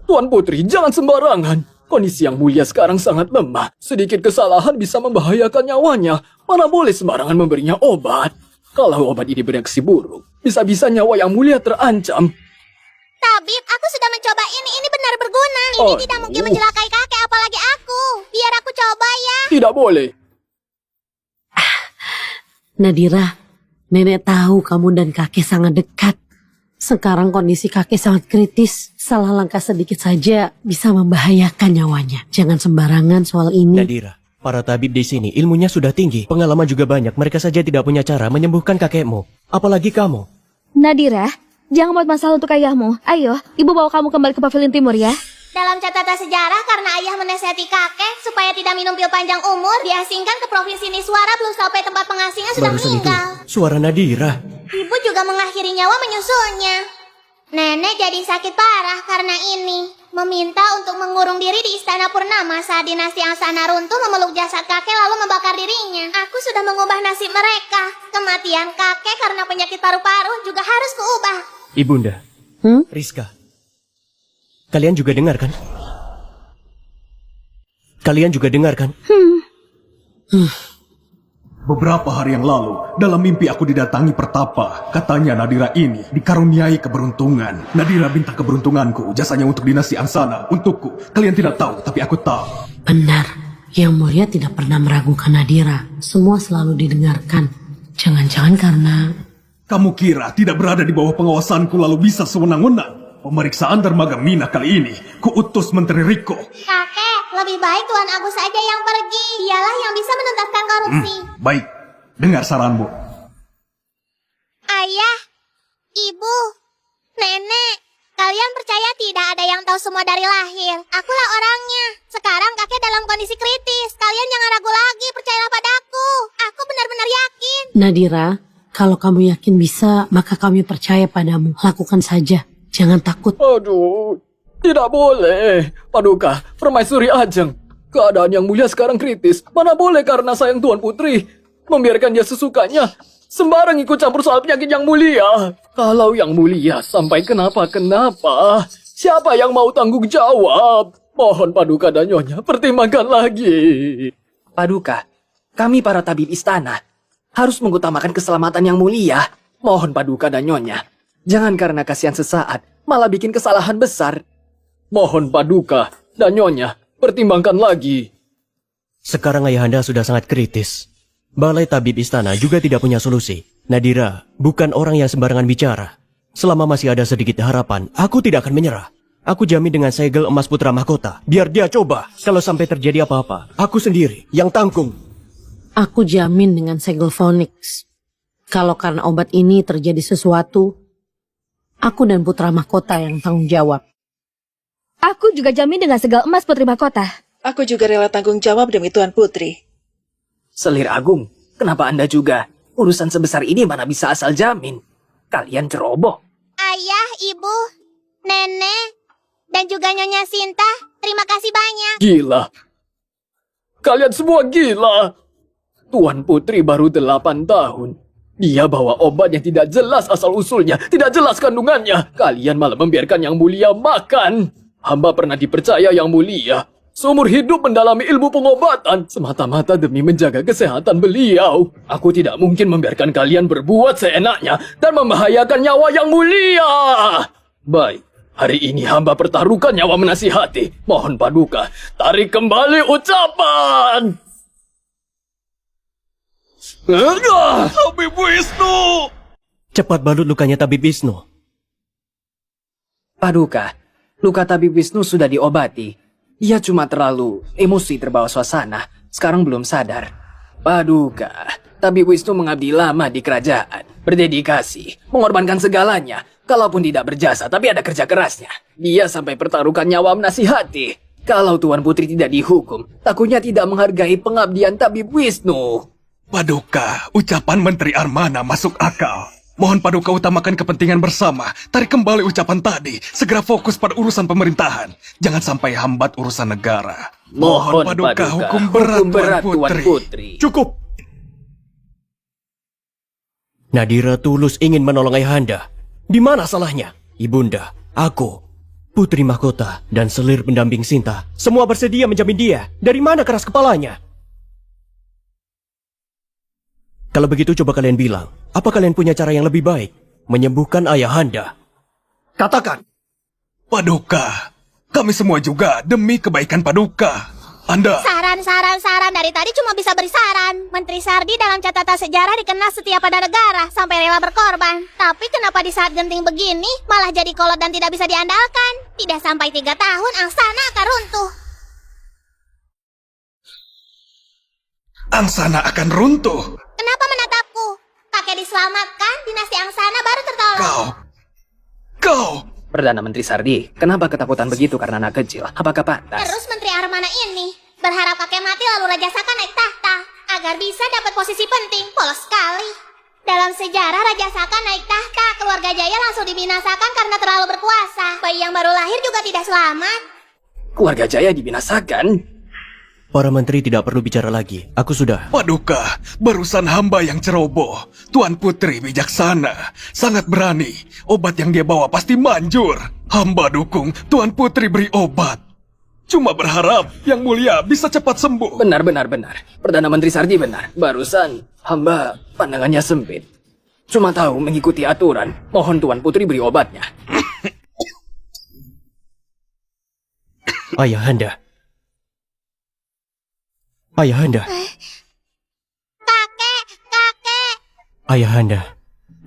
S5: Tuan Putri, jangan sembarangan. Kondisi Yang Mulia sekarang sangat lemah. Sedikit kesalahan bisa membahayakan nyawanya. Mana boleh sembarangan memberinya obat. Kalau obat ini bereaksi buruk, bisa-bisa nyawa Yang Mulia terancam.
S2: Tabib, aku sudah mencoba ini. Ini benar berguna. Ini tidak mungkin mencelakai kakek, apalagi aku. Biar aku coba ya.
S5: Tidak boleh.
S9: Nadira, nenek tahu kamu dan kakek sangat dekat. Sekarang kondisi kakek sangat kritis. Salah langkah sedikit saja bisa membahayakan nyawanya. Jangan sembarangan soal ini.
S4: Nadira, para tabib di sini ilmunya sudah tinggi. Pengalaman juga banyak. Mereka saja tidak punya cara menyembuhkan kakekmu. Apalagi kamu.
S6: Nadira, jangan buat masalah untuk ayahmu. Ayo, ibu bawa kamu kembali ke pavilion timur ya.
S2: Dalam catatan sejarah, karena ayah menasihati kakek supaya tidak minum pil panjang umur, diasingkan ke provinsi Niswara belum sampai tempat pengasingan sudah
S4: Barusan itu,
S2: meninggal.
S4: suara Nadira.
S2: Ibu juga mengakhiri nyawa menyusulnya. Nenek jadi sakit parah karena ini. meminta untuk mengurung diri di Istana Purnama saat dinasti Angsana runtuh, memeluk jasad kakek lalu membakar dirinya. Aku sudah mengubah nasib mereka. Kematian kakek karena penyakit paru-paru juga harus kuubah.
S4: Ibunda. Rizka. Kalian juga dengar kan? Kalian juga dengar kan?
S3: Beberapa hari yang lalu, dalam mimpi aku didatangi pertapa. Katanya Nadira ini dikaruniai keberuntungan. Nadira minta keberuntunganku, jasanya untuk dinasti Angsana, untukku. Kalian tidak tahu, tapi aku tahu.
S9: Benar, Yang Mulia tidak pernah meragukan Nadira. Semua selalu didengarkan. Jangan-jangan karena...
S3: Kamu kira tidak berada di bawah pengawasanku lalu bisa sewenang-wenang? Pemeriksaan dermaga Mina kali ini, kuutus Menteri Riko.
S2: Kakek, lebih baik Tuan Agus saja yang pergi. Dialah yang bisa menuntaskan korupsi.
S3: Baik, dengar saranmu.
S2: Ayah, ibu, nenek, kalian percaya tidak ada yang tahu semua dari lahir? Akulah orangnya. Sekarang kakek dalam kondisi kritis. Kalian jangan ragu lagi, percayalah padaku. Aku benar-benar yakin.
S9: Nadira, kalau kamu yakin bisa, maka kami percaya padamu. Lakukan saja. Jangan takut.
S5: Aduh, tidak boleh. Paduka, Permaisuri Ajeng. Keadaan Yang Mulia sekarang kritis. Mana boleh karena sayang Tuan Putri. Membiarkan dia sesukanya. Sembarang ikut campur soal penyakit Yang Mulia. Kalau Yang Mulia sampai kenapa-kenapa, siapa yang mau tanggung jawab? Mohon Paduka dan Nyonya pertimbangkan lagi. Paduka, kami para tabib istana harus mengutamakan keselamatan Yang Mulia. Mohon Paduka dan Nyonya, jangan karena kasihan sesaat malah bikin kesalahan besar. Mohon Paduka dan Nyonya pertimbangkan lagi.
S4: Sekarang Ayahanda sudah sangat kritis. Balai Tabib Istana juga tidak punya solusi. Nadira bukan orang yang sembarangan bicara. Selama masih ada sedikit harapan, aku tidak akan menyerah. Aku jamin dengan segel emas putra mahkota. Biar dia coba. Kalau sampai terjadi apa-apa, aku sendiri yang tanggung.
S9: Aku jamin dengan segel Phoenix. Kalau karena obat ini terjadi sesuatu, aku dan putra mahkota yang tanggung jawab.
S6: Aku juga jamin dengan segel emas Putri Mahkota.
S1: Aku juga rela tanggung jawab demi Tuan Putri.
S5: Selir Agung, kenapa Anda juga? Urusan sebesar ini mana bisa asal jamin? Kalian ceroboh.
S2: Ayah, ibu, nenek, dan juga Nyonya Sinta, terima kasih banyak.
S5: Gila. Kalian semua gila. Tuan Putri baru 8 tahun. Dia bawa obat yang tidak jelas asal-usulnya, tidak jelas kandungannya. Kalian malah membiarkan Yang Mulia makan. Hamba pernah dipercaya Yang Mulia seumur hidup mendalami ilmu pengobatan semata-mata demi menjaga kesehatan beliau. Aku tidak mungkin membiarkan kalian berbuat seenaknya dan membahayakan nyawa Yang Mulia. Baik, hari ini hamba pertaruhkan nyawa menasihati. Mohon Paduka, tarik kembali ucapan.
S3: Tabib Wisnu!
S4: Cepat balut lukanya Tabib Wisnu.
S5: Paduka, luka Tabib Wisnu sudah diobati. Ia cuma terlalu emosi terbawa suasana. Sekarang belum sadar. Paduka, Tabib Wisnu mengabdi lama di kerajaan. Berdedikasi, mengorbankan segalanya. Kalaupun tidak berjasa, tapi ada kerja kerasnya. Dia sampai pertaruhkan nyawa menasihati. Kalau Tuan Putri tidak dihukum, takutnya tidak menghargai pengabdian Tabib Wisnu.
S3: Paduka, ucapan Menteri Armana masuk akal. Mohon Paduka utamakan kepentingan bersama. Tarik kembali ucapan tadi. Segera fokus pada urusan pemerintahan. Jangan sampai hambat urusan negara.
S5: Mohon Paduka,
S3: hukum berat
S5: Tuan Putri.
S4: Cukup. Nadira tulus ingin menolong Ayahanda. Di mana salahnya? Ibunda, aku, Putri Mahkota, dan selir pendamping Sinta, semua bersedia menjamin dia. Dari mana keras kepalanya? Kalau begitu coba kalian bilang, apa kalian punya cara yang lebih baik menyembuhkan Ayahanda? Katakan.
S3: Paduka, kami semua juga demi kebaikan Paduka. Anda...
S2: Saran dari tadi cuma bisa beri saran. Menteri Sardi dalam catatan sejarah dikenal setia pada negara sampai rela berkorban. Tapi kenapa di saat genting begini malah jadi kolot dan tidak bisa diandalkan? Tidak sampai 3 tahun Angsana akan runtuh.
S3: Angsana akan runtuh.
S2: Kenapa menatapku? Kakek diselamatkan, dinasti Angsana baru tertolong.
S3: Kau...
S5: Perdana Menteri Sardi, kenapa ketakutan begitu karena anak kecil? Apakah pantas?
S2: Terus Menteri Armana ini berharap kakek mati lalu Raja Saka naik tahta agar bisa dapat posisi penting. Polos sekali. Dalam sejarah Raja Saka naik tahta, keluarga Jaya langsung dibinasakan karena terlalu berkuasa. Bayi yang baru lahir juga tidak selamat.
S5: Keluarga Jaya dibinasakan?
S4: Para menteri tidak perlu bicara lagi. Aku sudah.
S3: Paduka, barusan hamba yang ceroboh. Tuan Putri bijaksana, sangat berani. Obat yang dia bawa pasti manjur. Hamba dukung Tuan Putri beri obat. Cuma berharap yang mulia bisa cepat sembuh.
S5: Benar. Perdana Menteri Sardi benar. Barusan hamba pandangannya sempit. Cuma tahu mengikuti aturan. Mohon Tuan Putri beri obatnya.
S4: Ayahanda. Ayahanda.
S2: Kakek.
S4: Ayahanda.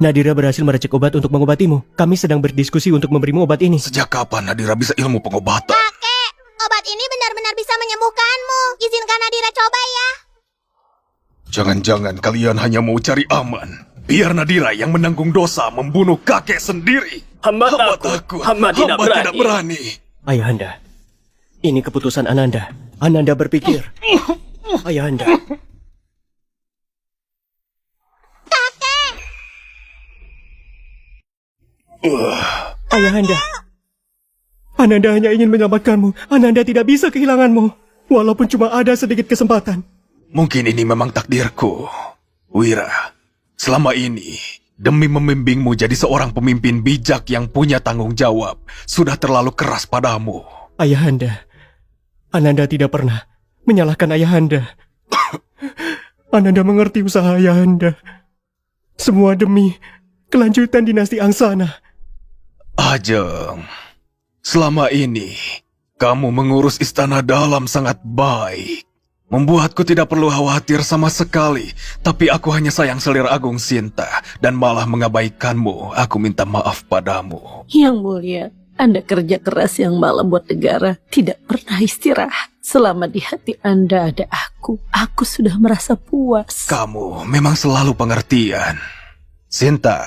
S4: Nadira berhasil meracik obat untuk mengobatimu. Kami sedang berdiskusi untuk memberimu obat ini.
S3: Sejak kapan Nadira bisa ilmu pengobatan?
S2: Kakek, obat ini benar-benar bisa menyembuhkanmu. Izinkan Nadira coba ya.
S3: Jangan-jangan kalian hanya mau cari aman. Biar Nadira yang menanggung dosa membunuh kakek sendiri.
S5: Hamba takut. Hamba tidak berani.
S4: Ayahanda. Ini keputusan Ananda. Ananda berpikir. Ayahanda. Ayahanda. Ananda hanya ingin menyelamatkanmu. Ananda tidak bisa kehilanganmu. Walaupun cuma ada sedikit kesempatan.
S3: Mungkin ini memang takdirku. Wira, selama ini, demi membimbingmu jadi seorang pemimpin bijak yang punya tanggung jawab, sudah terlalu keras padamu.
S4: Ayahanda. Ananda tidak pernah menyalahkan Ayahanda. Ananda mengerti usaha Ayahanda. Semua demi kelanjutan dinasti Angsana.
S3: Ajeng, selama ini kamu mengurus istana dalam sangat baik. Membuatku tidak perlu khawatir sama sekali. Tapi aku hanya sayang Selir Agung Sinta dan malah mengabaikanmu. Aku minta maaf padamu.
S9: Yang mulia, Anda kerja keras yang malam buat negara, tidak pernah istirahat. Selama di hati Anda ada aku sudah merasa puas.
S3: Kamu memang selalu pengertian. Sinta,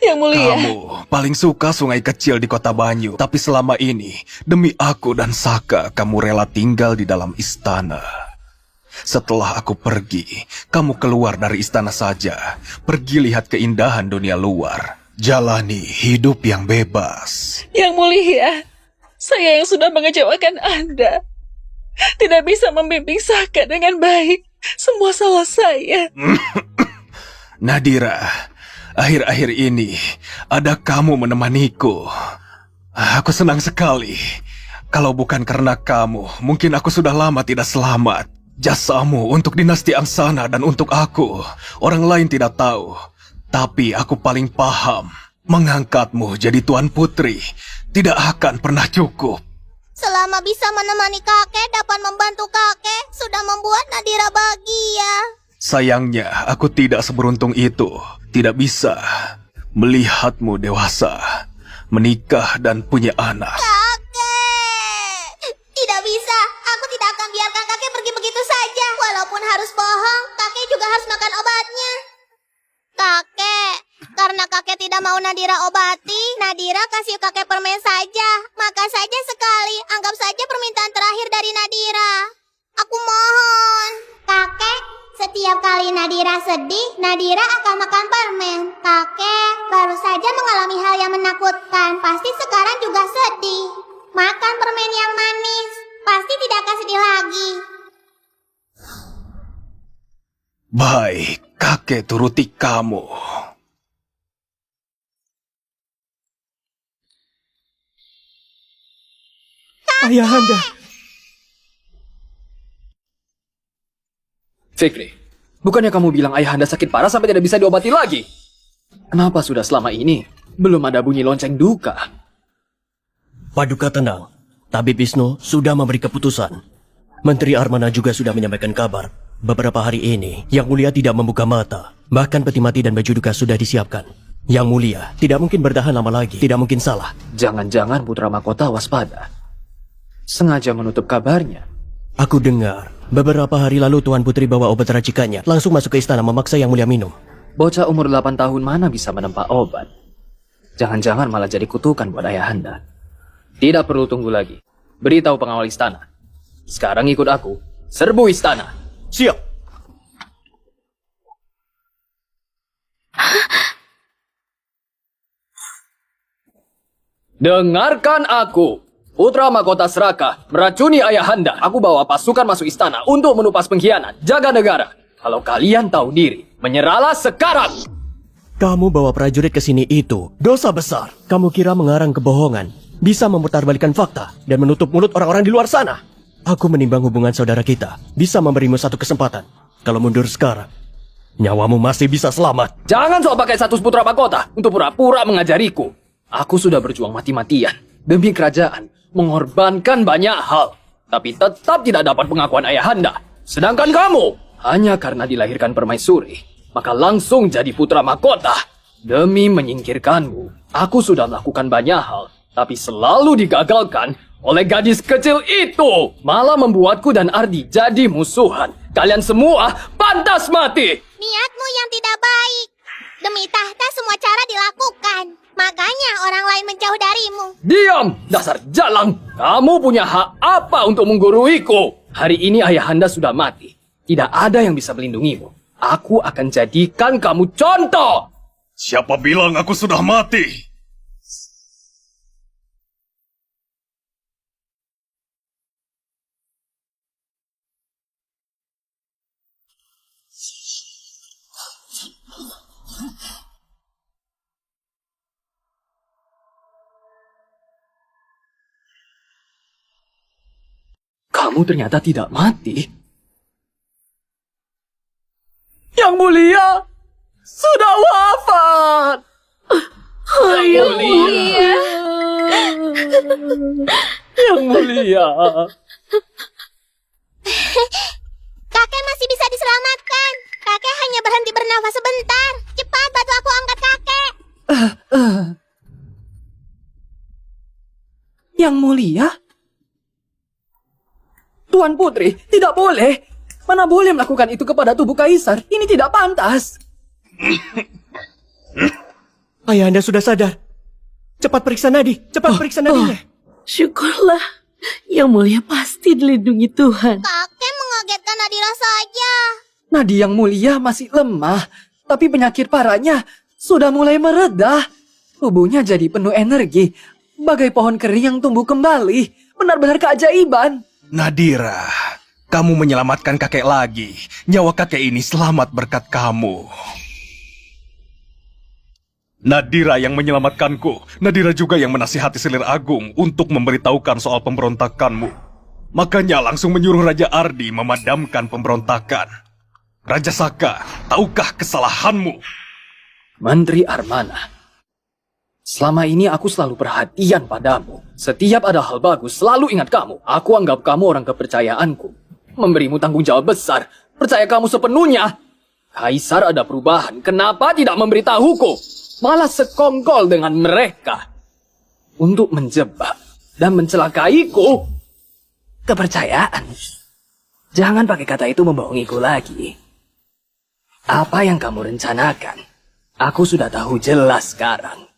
S1: Yang mulia.
S3: kamu paling suka sungai kecil di kota Banyu. Tapi selama ini, demi aku dan Saka, kamu rela tinggal di dalam istana. Setelah aku pergi, kamu keluar dari istana saja. Pergi lihat keindahan dunia luar. Jalani hidup yang bebas.
S1: Yang mulia, saya yang sudah mengecewakan Anda. Tidak bisa membimbing Saka dengan baik. Semua salah saya.
S3: Nadira, akhir-akhir ini ada kamu menemaniku. Aku senang sekali. Kalau bukan karena kamu, mungkin aku sudah lama tidak selamat. Jasamu untuk dinasti Angsana dan untuk aku, orang lain tidak tahu. Tapi aku paling paham. Mengangkatmu jadi Tuan Putri tidak akan pernah cukup.
S2: Selama bisa menemani kakek, dapat membantu kakek, sudah membuat Nadira bahagia.
S3: Sayangnya, aku tidak seberuntung itu. Tidak bisa melihatmu dewasa, menikah dan punya anak.
S2: Kakek! Tidak bisa, aku tidak akan biarkan kakek pergi begitu saja. Walaupun harus bohong, kakek juga harus makan obatnya. Kakek, karena kakek tidak mau Nadira obati, Nadira kasih kakek permen saja. Makan saja sekali, anggap saja permintaan terakhir dari Nadira. Aku mohon. Kakek, setiap kali Nadira sedih, Nadira akan makan permen. Kakek baru saja mengalami hal yang menakutkan. Pasti sekarang juga sedih. Makan permen yang manis. Pasti tidak akan sedih lagi.
S3: Baik, kakek turuti kamu.
S4: Ayahanda.
S5: Fikri, bukannya kamu bilang Ayahanda sakit parah sampai tidak bisa diobati lagi? Kenapa sudah selama ini belum ada bunyi lonceng duka?
S4: Paduka tenang. Tabib Wisnu sudah memberi keputusan. Menteri Armana juga sudah menyampaikan kabar. Beberapa hari ini, Yang Mulia tidak membuka mata. Bahkan peti mati dan baju duka sudah disiapkan. Yang Mulia tidak mungkin bertahan lama lagi. Tidak mungkin salah.
S5: Jangan-jangan Putra Mahkota waspada. Sengaja menutup kabarnya.
S4: Aku dengar, beberapa hari lalu Tuan Putri bawa obat racikannya. Langsung masuk ke istana memaksa Yang Mulia minum.
S5: Bocah umur 8 tahun mana bisa menempa obat? Jangan-jangan malah jadi kutukan buat Ayahanda. Tidak perlu tunggu lagi. Beritahu pengawal istana. Sekarang ikut aku. Serbu istana.
S4: Siap.
S5: Dengarkan aku. Putra Mahkota Serakah meracuni Ayahanda. Aku bawa pasukan masuk istana untuk menupas pengkhianat jaga negara. Kalau kalian tahu diri, menyerahlah sekarang.
S4: Kamu bawa prajurit ke sini itu dosa besar. Kamu kira mengarang kebohongan bisa memutarbalikkan fakta dan menutup mulut orang-orang di luar sana? Aku menimbang hubungan saudara kita bisa memberimu satu kesempatan. Kalau mundur sekarang, nyawamu masih bisa selamat.
S5: Jangan sok pakai status putra mahkota untuk pura-pura mengajariku. Aku sudah berjuang mati-matian demi kerajaan, mengorbankan banyak hal, tapi tetap tidak dapat pengakuan Ayahanda. Sedangkan kamu, hanya karena dilahirkan permaisuri, maka langsung jadi putra mahkota. Demi menyingkirkanmu, aku sudah melakukan banyak hal, tapi selalu digagalkan oleh gadis kecil itu. Malah membuatku dan Ardi jadi musuhan. Kalian semua pantas mati.
S2: Niatmu yang tidak baik. Demi tahta semua cara dilakukan. Makanya orang lain menjauh darimu.
S5: Diam, dasar jalang. Kamu punya hak apa untuk mengguruiku? Hari ini Ayahanda sudah mati. Tidak ada yang bisa melindungimu. Aku akan jadikan kamu contoh.
S3: Siapa bilang aku sudah mati?
S5: Kamu ternyata tidak mati. Yang Mulia sudah wafat. Yang Mulia. Yang Mulia.
S2: Kakek masih bisa diselamatkan. Kakek hanya berhenti bernafas sebentar. Cepat bantu aku angkat kakek.
S7: Yang Mulia? Tuan Putri, tidak boleh. Mana boleh melakukan itu kepada tubuh kaisar? Ini tidak pantas.
S4: Ayahanda sudah sadar. Cepat periksa nadi. Cepat periksa nadinya.
S9: Syukurlah. Yang Mulia pasti dilindungi Tuhan.
S2: Kakek mengagetkan Nadira saja.
S7: Nadi Yang Mulia masih lemah, tapi penyakit parahnya sudah mulai meredah. Tubuhnya jadi penuh energi, bagai pohon kering yang tumbuh kembali. Benar-benar keajaiban.
S3: Nadira, kamu menyelamatkan kakek lagi. Nyawa kakek ini selamat berkat kamu. Nadira yang menyelamatkanku. Nadira juga yang menasihati Selir Agung untuk memberitahukan soal pemberontakanmu. Makanya langsung menyuruh Raja Ardi memadamkan pemberontakan. Raja Saka, tahukah kesalahanmu?
S5: Menteri Armana, selama ini aku selalu perhatian padamu. Setiap ada hal bagus, selalu ingat kamu. Aku anggap kamu orang kepercayaanku. Memberimu tanggung jawab besar. Percaya kamu sepenuhnya. Kaisar ada perubahan. Kenapa tidak memberitahuku? Malah sekongkol dengan mereka. Untuk menjebak dan mencelakaiku. Kepercayaan. Jangan pakai kata itu membohongiku lagi. Apa yang kamu rencanakan? Aku sudah tahu jelas sekarang.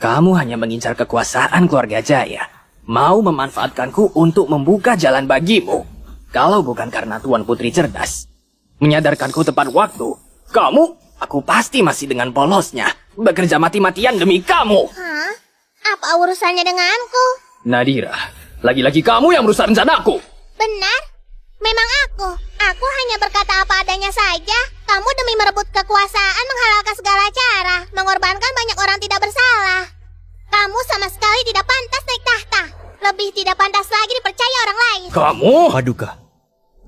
S5: Kamu hanya mengincar kekuasaan keluarga Jaya. Mau memanfaatkanku untuk membuka jalan bagimu. Kalau bukan karena Tuan Putri cerdas, menyadarkanku tepat waktu, aku pasti masih dengan polosnya. Bekerja mati-matian demi kamu.
S2: Hah? Apa urusannya denganku?
S5: Nadira, lagi-lagi kamu yang merusak rencanaku.
S2: Benar? Memang aku. Aku hanya berkata apa adanya saja. Kamu demi merebut kekuasaan menghalalkan segala cara, mengorbankan banyak orang tidak bersalah. Kamu sama sekali tidak pantas naik tahta. Lebih tidak pantas lagi dipercaya orang lain.
S5: Kamu?
S4: Paduka,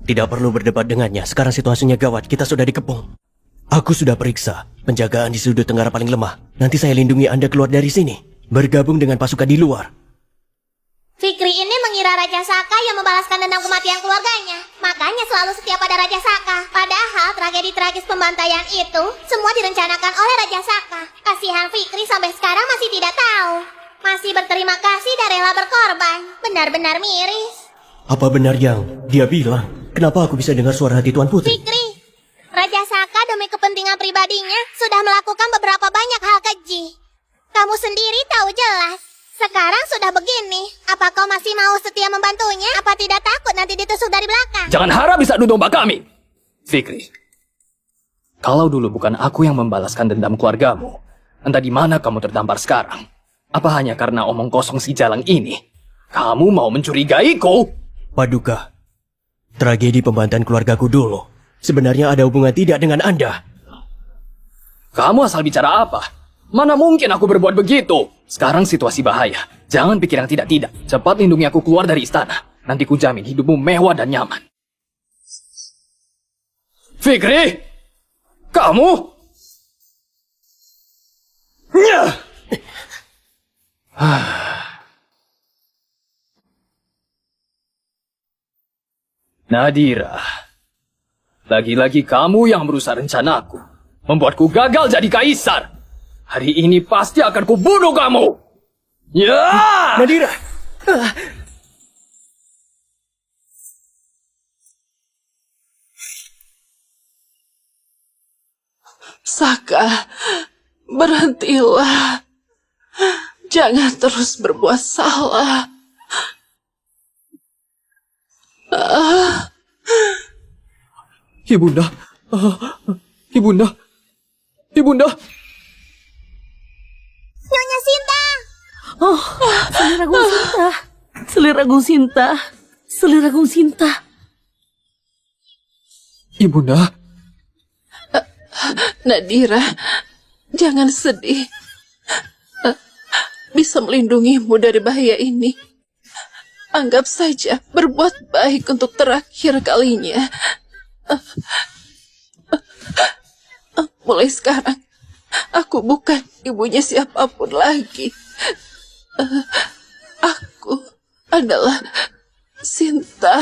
S4: tidak perlu berdebat dengannya. Sekarang situasinya gawat. Kita sudah dikepung. Aku sudah periksa. Penjagaan di sudut tenggara paling lemah. Nanti saya lindungi Anda keluar dari sini. Bergabung dengan pasukan di luar.
S2: Fikri ini mengira Raja Saka yang membalaskan dendam kematian keluarganya. Makanya selalu setia pada Raja Saka. Padahal tragedi tragis pembantaian itu semua direncanakan oleh Raja Saka. Kasihan Fikri sampai sekarang masih tidak tahu. Masih berterima kasih dan rela berkorban. Benar-benar miris.
S4: Apa benar yang dia bilang? Kenapa aku bisa dengar suara hati Tuan Putri?
S2: Fikri, Raja Saka demi kepentingan pribadinya sudah melakukan beberapa banyak hal keji. Kamu sendiri tahu jelas. Sekarang sudah begini, apa kau masih mau setia membantunya? Apa tidak takut nanti ditusuk dari belakang?
S5: Jangan harap bisa adu domba kami. Fikri, kalau dulu bukan aku yang membalaskan dendam keluargamu, entah di mana kamu terdampar sekarang. Apa hanya karena omong kosong si Jalang ini? Kamu mau mencurigaiku?
S4: Paduka, tragedi pembantian keluargaku dulu sebenarnya ada hubungan tidak dengan Anda.
S5: Kamu asal bicara apa? Mana mungkin aku berbuat begitu? Sekarang situasi bahaya. Jangan pikir yang tidak-tidak. Cepat lindungi aku keluar dari istana. Nanti ku jamin hidupmu mewah dan nyaman. Fikri! Kamu? Nyah! Nadira, lagi-lagi kamu yang merusak rencanaku, membuatku gagal jadi kaisar. Hari ini pasti akan kubunuh kamu. Ya!
S4: Nadira!
S1: Saka, berhentilah. Jangan terus berbuat salah.
S5: Ibunda, Ibunda, Ibunda.
S2: Nyonya Sinta!
S8: Oh, Selir Agung Sinta. Selir Agung Sinta. Selir Agung Sinta.
S5: Ibunda,
S1: Nadira, jangan sedih. Bisa melindungimu dari bahaya ini. Anggap saja berbuat baik untuk terakhir kalinya. Mulai sekarang, aku bukan ibunya siapapun lagi. Aku adalah Sinta.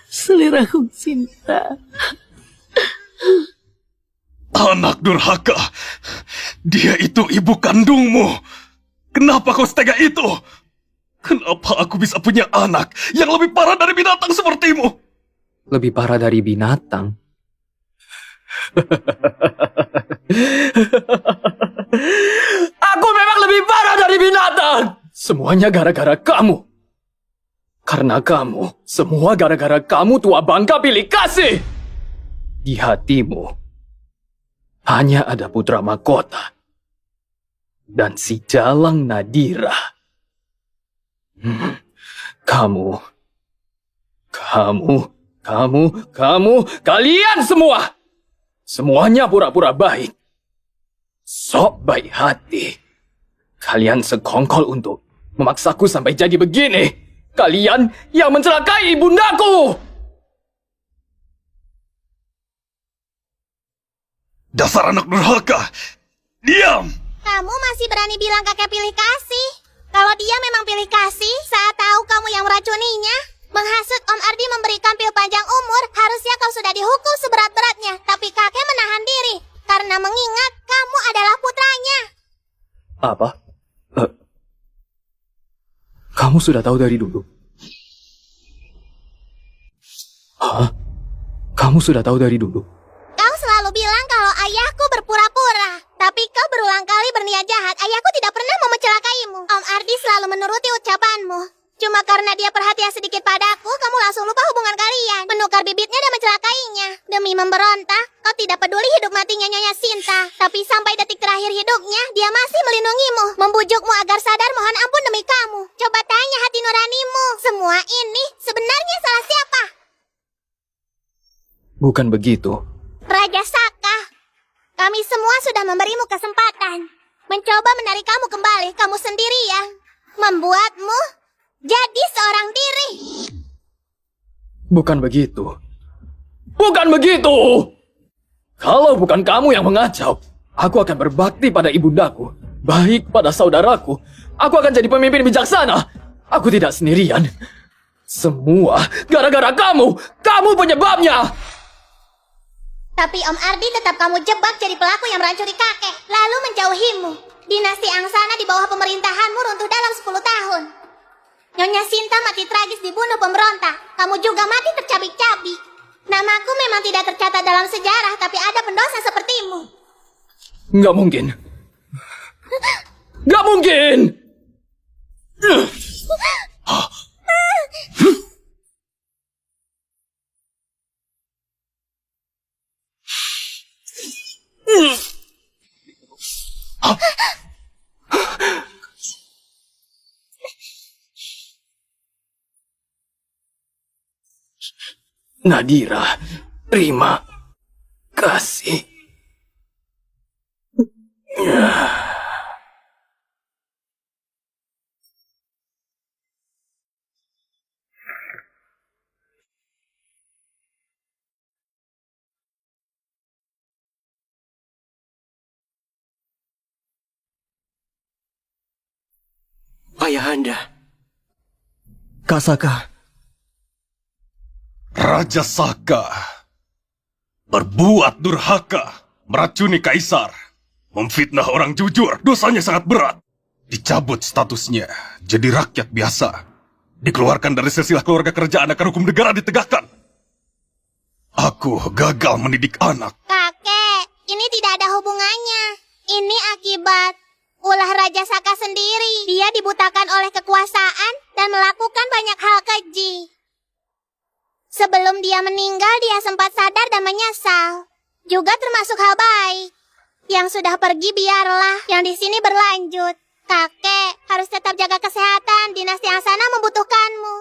S8: Selir Agung Sinta.
S3: Anak durhaka, dia itu ibu kandungmu. Kenapa kau setega itu? Kenapa aku bisa punya anak yang lebih parah dari binatang sepertimu?
S5: lebih parah dari binatang. Aku memang lebih parah dari binatang. Semuanya gara-gara kamu. Karena kamu, semua gara-gara kamu tua bangka pilih kasih. Di hatimu, hanya ada putra mahkota. Dan si Jalang Nadira. Kalian semua. Semuanya pura-pura baik. Sok baik hati. Kalian sekongkol untuk memaksaku sampai jadi begini. Kalian yang mencelakai ibundaku!
S3: Dasar anak durhaka! Diam!
S2: Kamu masih berani bilang kakek pilih kasih? Kalau dia memang pilih kasih, saat tahu kamu yang meracuninya, menghasut Om Ardi memberikan pil panjang umur, harusnya kau sudah dihukum seberat-beratnya. Tapi kakek menahan diri, karena mengingat kamu adalah putranya.
S5: Apa? Kamu sudah tahu dari dulu? Hah? Kamu sudah tahu dari dulu?
S2: Kau selalu bilang kalau ayahku berpura-pura. Tapi kau berulang kali berniat jahat. Ayahku tidak pernah mau mencelakaimu. Om Ardi selalu menuruti ucapanmu. Cuma karena dia perhatian sedikit padaku, kamu langsung lupa hubungan kalian. Menukar bibitnya dan mencelakainya. Demi memberontak, kau tidak peduli hidup matinya Nyonya Sinta. Tapi sampai detik terakhir hidupnya, dia masih melindungimu. Membujukmu agar sadar mohon ampun demi kamu. Coba tanya hati nuranimu. Semua ini sebenarnya salah siapa?
S5: Bukan begitu.
S2: Raja Saka. Kami semua sudah memberimu kesempatan. Mencoba menarik kamu kembali. Kamu sendiri yang membuatmu jadi seorang diri.
S5: Bukan begitu. Bukan begitu! Kalau bukan kamu yang mengacau, aku akan berbakti pada ibundaku. Baik pada saudaraku. Aku akan jadi pemimpin bijaksana. Aku tidak sendirian. Semua gara-gara kamu. Kamu penyebabnya.
S2: Tapi Om Ardi tetap kamu jebak jadi pelaku yang merancuni kakek, lalu menjauhimu. Dinasti Angsana di bawah pemerintahanmu runtuh dalam 10 tahun. Nyonya Sinta mati tragis dibunuh pemberontak. Kamu juga mati tercabik-cabik. Namaku memang tidak tercatat dalam sejarah, tapi ada pendosa sepertimu.
S5: Nggak mungkin. Nggak mungkin!
S2: Nyonya Sinta!
S5: Nadira, terima kasih.
S4: Ayahanda. Kak Saka.
S3: Raja Saka berbuat durhaka, meracuni kaisar, memfitnah orang jujur, dosanya sangat berat. Dicabut statusnya jadi rakyat biasa, dikeluarkan dari silsilah keluarga kerajaan agar hukum negara ditegakkan. Aku gagal mendidik anak.
S2: Kakek, ini tidak ada hubungannya. Ini akibat ulah Raja Saka sendiri. Dia dibutakan oleh kekuasaan dan melakukan banyak hal keji. Sebelum dia meninggal, dia sempat sadar dan menyesal. Juga termasuk hal baik. Yang sudah pergi biarlah, yang di sini berlanjut. Kakek harus tetap jaga kesehatan. Dinasti yang sana membutuhkanmu.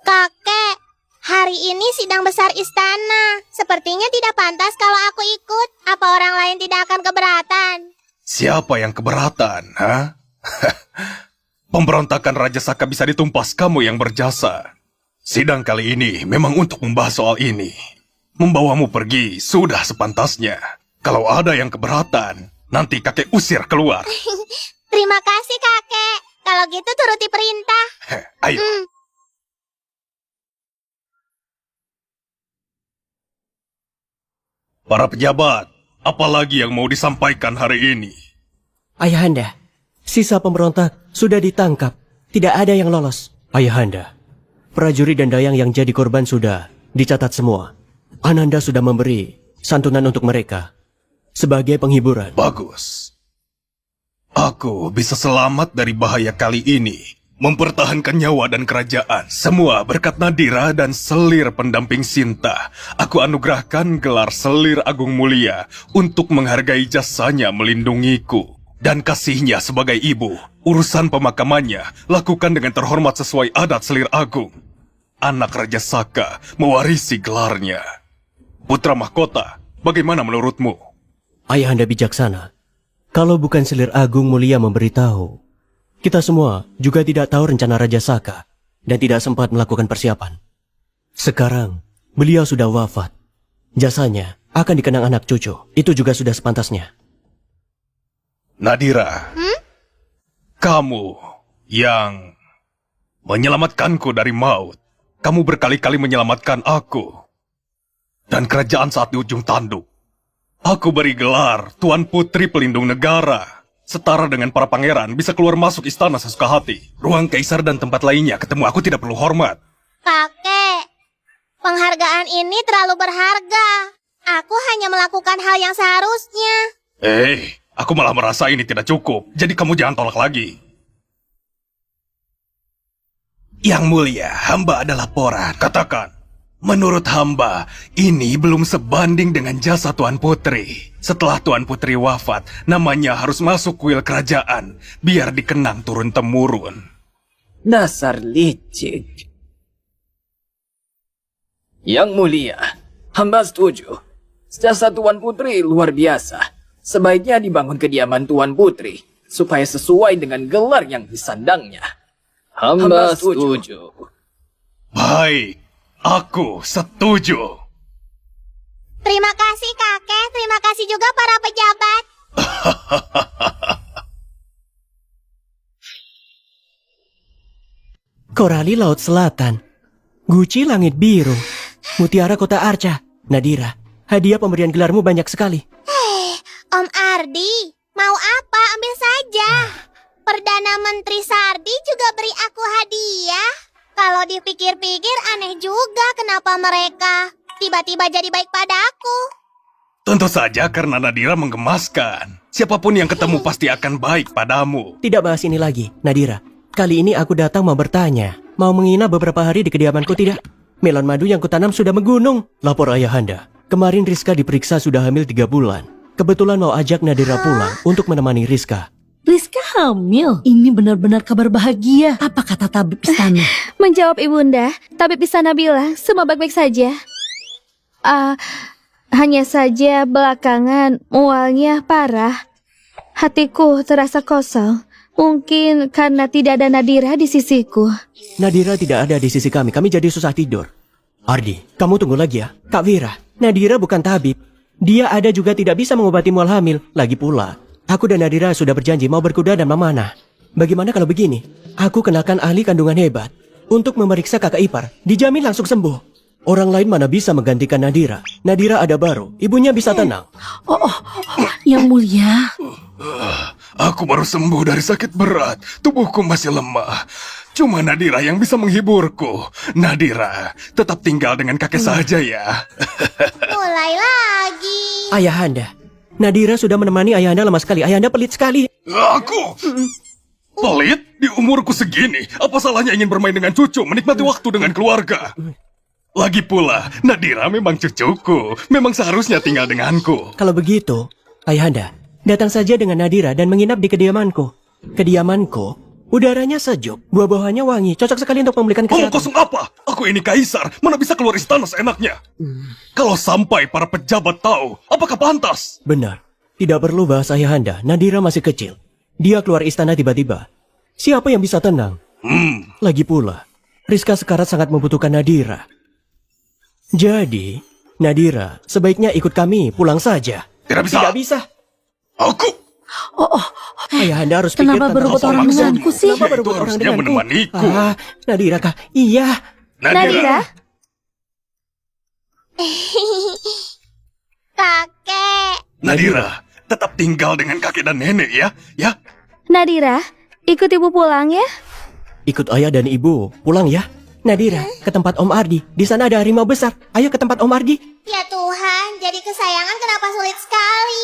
S2: Kakek, hari ini sidang besar istana. Sepertinya tidak pantas kalau aku ikut. Apa orang lain tidak akan keberatan?
S3: Siapa yang keberatan, ha? Pemberontakan Raja Saka bisa ditumpas kamu yang berjasa. Sidang kali ini memang untuk membahas soal ini. Membawamu pergi sudah sepantasnya. Kalau ada yang keberatan, nanti kakek usir keluar.
S2: Terima kasih, kakek. Kalau gitu turuti perintah.
S3: Ayo. Para pejabat, apalagi yang mau disampaikan hari ini?
S4: Ayahanda, sisa pemberontak sudah ditangkap. Tidak ada yang lolos. Ayahanda, prajurit dan dayang yang jadi korban sudah dicatat semua. Ananda sudah memberi santunan untuk mereka sebagai penghiburan.
S3: Bagus. Aku bisa selamat dari bahaya kali ini. Mempertahankan nyawa dan kerajaan. Semua berkat Nadira dan selir pendamping Sinta. Aku anugerahkan gelar Selir Agung Mulia untuk menghargai jasanya melindungiku. Dan kasihnya sebagai ibu. Urusan pemakamannya lakukan dengan terhormat sesuai adat Selir Agung. Anak Raja Saka mewarisi gelarnya. Putra Mahkota, bagaimana menurutmu?
S4: Ayahanda bijaksana. Kalau bukan Selir Agung Mulia memberitahu, kita semua juga tidak tahu rencana Raja Saka dan tidak sempat melakukan persiapan. Sekarang, beliau sudah wafat. Jasanya akan dikenang anak cucu. Itu juga sudah sepantasnya.
S3: Nadira, kamu yang menyelamatkanku dari maut. Kamu berkali-kali menyelamatkan aku dan kerajaan saat di ujung tanduk. Aku beri gelar Tuan Putri Pelindung Negara. Setara dengan para pangeran bisa keluar masuk istana sesuka hati. Ruang kaisar dan tempat lainnya ketemu aku tidak perlu hormat.
S2: Kakek, penghargaan ini terlalu berharga. Aku hanya melakukan hal yang seharusnya.
S3: Aku malah merasa ini tidak cukup. Jadi kamu jangan tolak lagi. Yang mulia, hamba ada laporan. Katakan. Menurut hamba, ini belum sebanding dengan jasa Tuan Putri. Setelah Tuan Putri wafat, namanya harus masuk kuil kerajaan, biar dikenang turun-temurun.
S5: Dasar licik. Yang mulia, hamba setuju. Jasa Tuan Putri luar biasa. Sebaiknya dibangun kediaman Tuan Putri, supaya sesuai dengan gelar yang disandangnya. Hamba setuju.
S3: Baik. Aku setuju.
S2: Terima kasih, kakek. Terima kasih juga para pejabat.
S4: Korali Laut Selatan, Guci Langit Biru, Mutiara Kota Arca. Nadira, hadiah pemberian gelarmu banyak sekali.
S2: Om Ardi, mau apa? Ambil saja. Perdana Menteri Sardi juga beri aku hadiah. Kalau dipikir-pikir aneh juga kenapa mereka tiba-tiba jadi baik padaku.
S3: Tentu saja karena Nadira menggemaskan. Siapapun yang ketemu pasti akan baik padamu.
S4: Tidak bahas ini lagi, Nadira. Kali ini aku datang mau bertanya. Mau menginap beberapa hari di kediamanku tidak? Melon madu yang kutanam sudah menggunung. Lapor ayahanda. Kemarin Rizka diperiksa sudah hamil 3 bulan. Kebetulan mau ajak Nadira pulang untuk menemani Rizka.
S9: Rizka hamil. Ini benar-benar kabar bahagia. Apa kata tabib istana?
S6: Menjawab ibunda, tabib istana bilang semua baik-baik saja. Hanya saja belakangan mualnya parah. Hatiku terasa kosong. Mungkin karena tidak ada Nadira di sisiku.
S4: Nadira tidak ada di sisi kami jadi susah tidur. Ardi, kamu tunggu lagi ya. Kak Wira, Nadira bukan tabib. Dia ada juga tidak bisa mengobati mual hamil. Lagi pula, aku dan Nadira sudah berjanji mau berkuda dan memanah. Bagaimana kalau begini? Aku kenalkan ahli kandungan hebat untuk memeriksa kakak ipar. Dijamin langsung sembuh. Orang lain mana bisa menggantikan Nadira. Nadira ada baru, ibunya bisa tenang.
S9: Yang mulia.
S3: Aku baru sembuh dari sakit berat. Tubuhku masih lemah. Cuma Nadira yang bisa menghiburku. Nadira, tetap tinggal dengan kakek saja ya.
S2: Mulai lagi.
S4: Ayahanda, Nadira sudah menemani Ayahanda lama sekali. Ayahanda pelit sekali.
S3: Aku? Pelit? Di umurku segini, apa salahnya ingin bermain dengan cucu, menikmati waktu dengan keluarga? Lagi pula, Nadira memang cucuku. Memang seharusnya tinggal denganku.
S4: Kalau begitu, Ayahanda, datang saja dengan Nadira dan menginap di kediamanku. Kediamanku, udaranya sejuk, buah-buahannya wangi, cocok sekali untuk memulihkan
S3: Ngomong
S4: kesehatan.
S3: kosong apa? Aku ini kaisar, mana bisa keluar istana seenaknya? Kalau sampai para pejabat tahu, apakah pantas?
S4: Benar, tidak perlu bahas Ayahanda. Nadira masih kecil. Dia keluar istana tiba-tiba. Siapa yang bisa tenang? Lagi pula, Rizka sekarang sangat membutuhkan Nadira. Jadi, Nadira sebaiknya ikut kami pulang saja.
S3: Tidak bisa.
S4: Tidak bisa.
S3: Aku?
S4: Ayahanda harus pikir
S9: Kenapa
S4: tentang
S9: berebut
S4: apa
S9: orang
S4: maksudmu.
S9: denganku sih?
S4: Kenapa
S3: Dia
S4: berebut
S3: itu
S4: orang
S3: harusnya
S4: denganku?
S3: menemaniku.
S4: Nadira kah? Iya.
S6: Nadira,
S2: Kakek.
S3: Nadira, tetap tinggal dengan kakek dan nenek ya. Ya?
S6: Nadira, ikut ibu pulang ya.
S4: Ikut ayah dan ibu pulang ya. Nadira, ke tempat Om Ardi. Di sana ada harimau besar. Ayo ke tempat Om Ardi.
S2: Ya Tuhan, jadi kesayangan kenapa sulit sekali?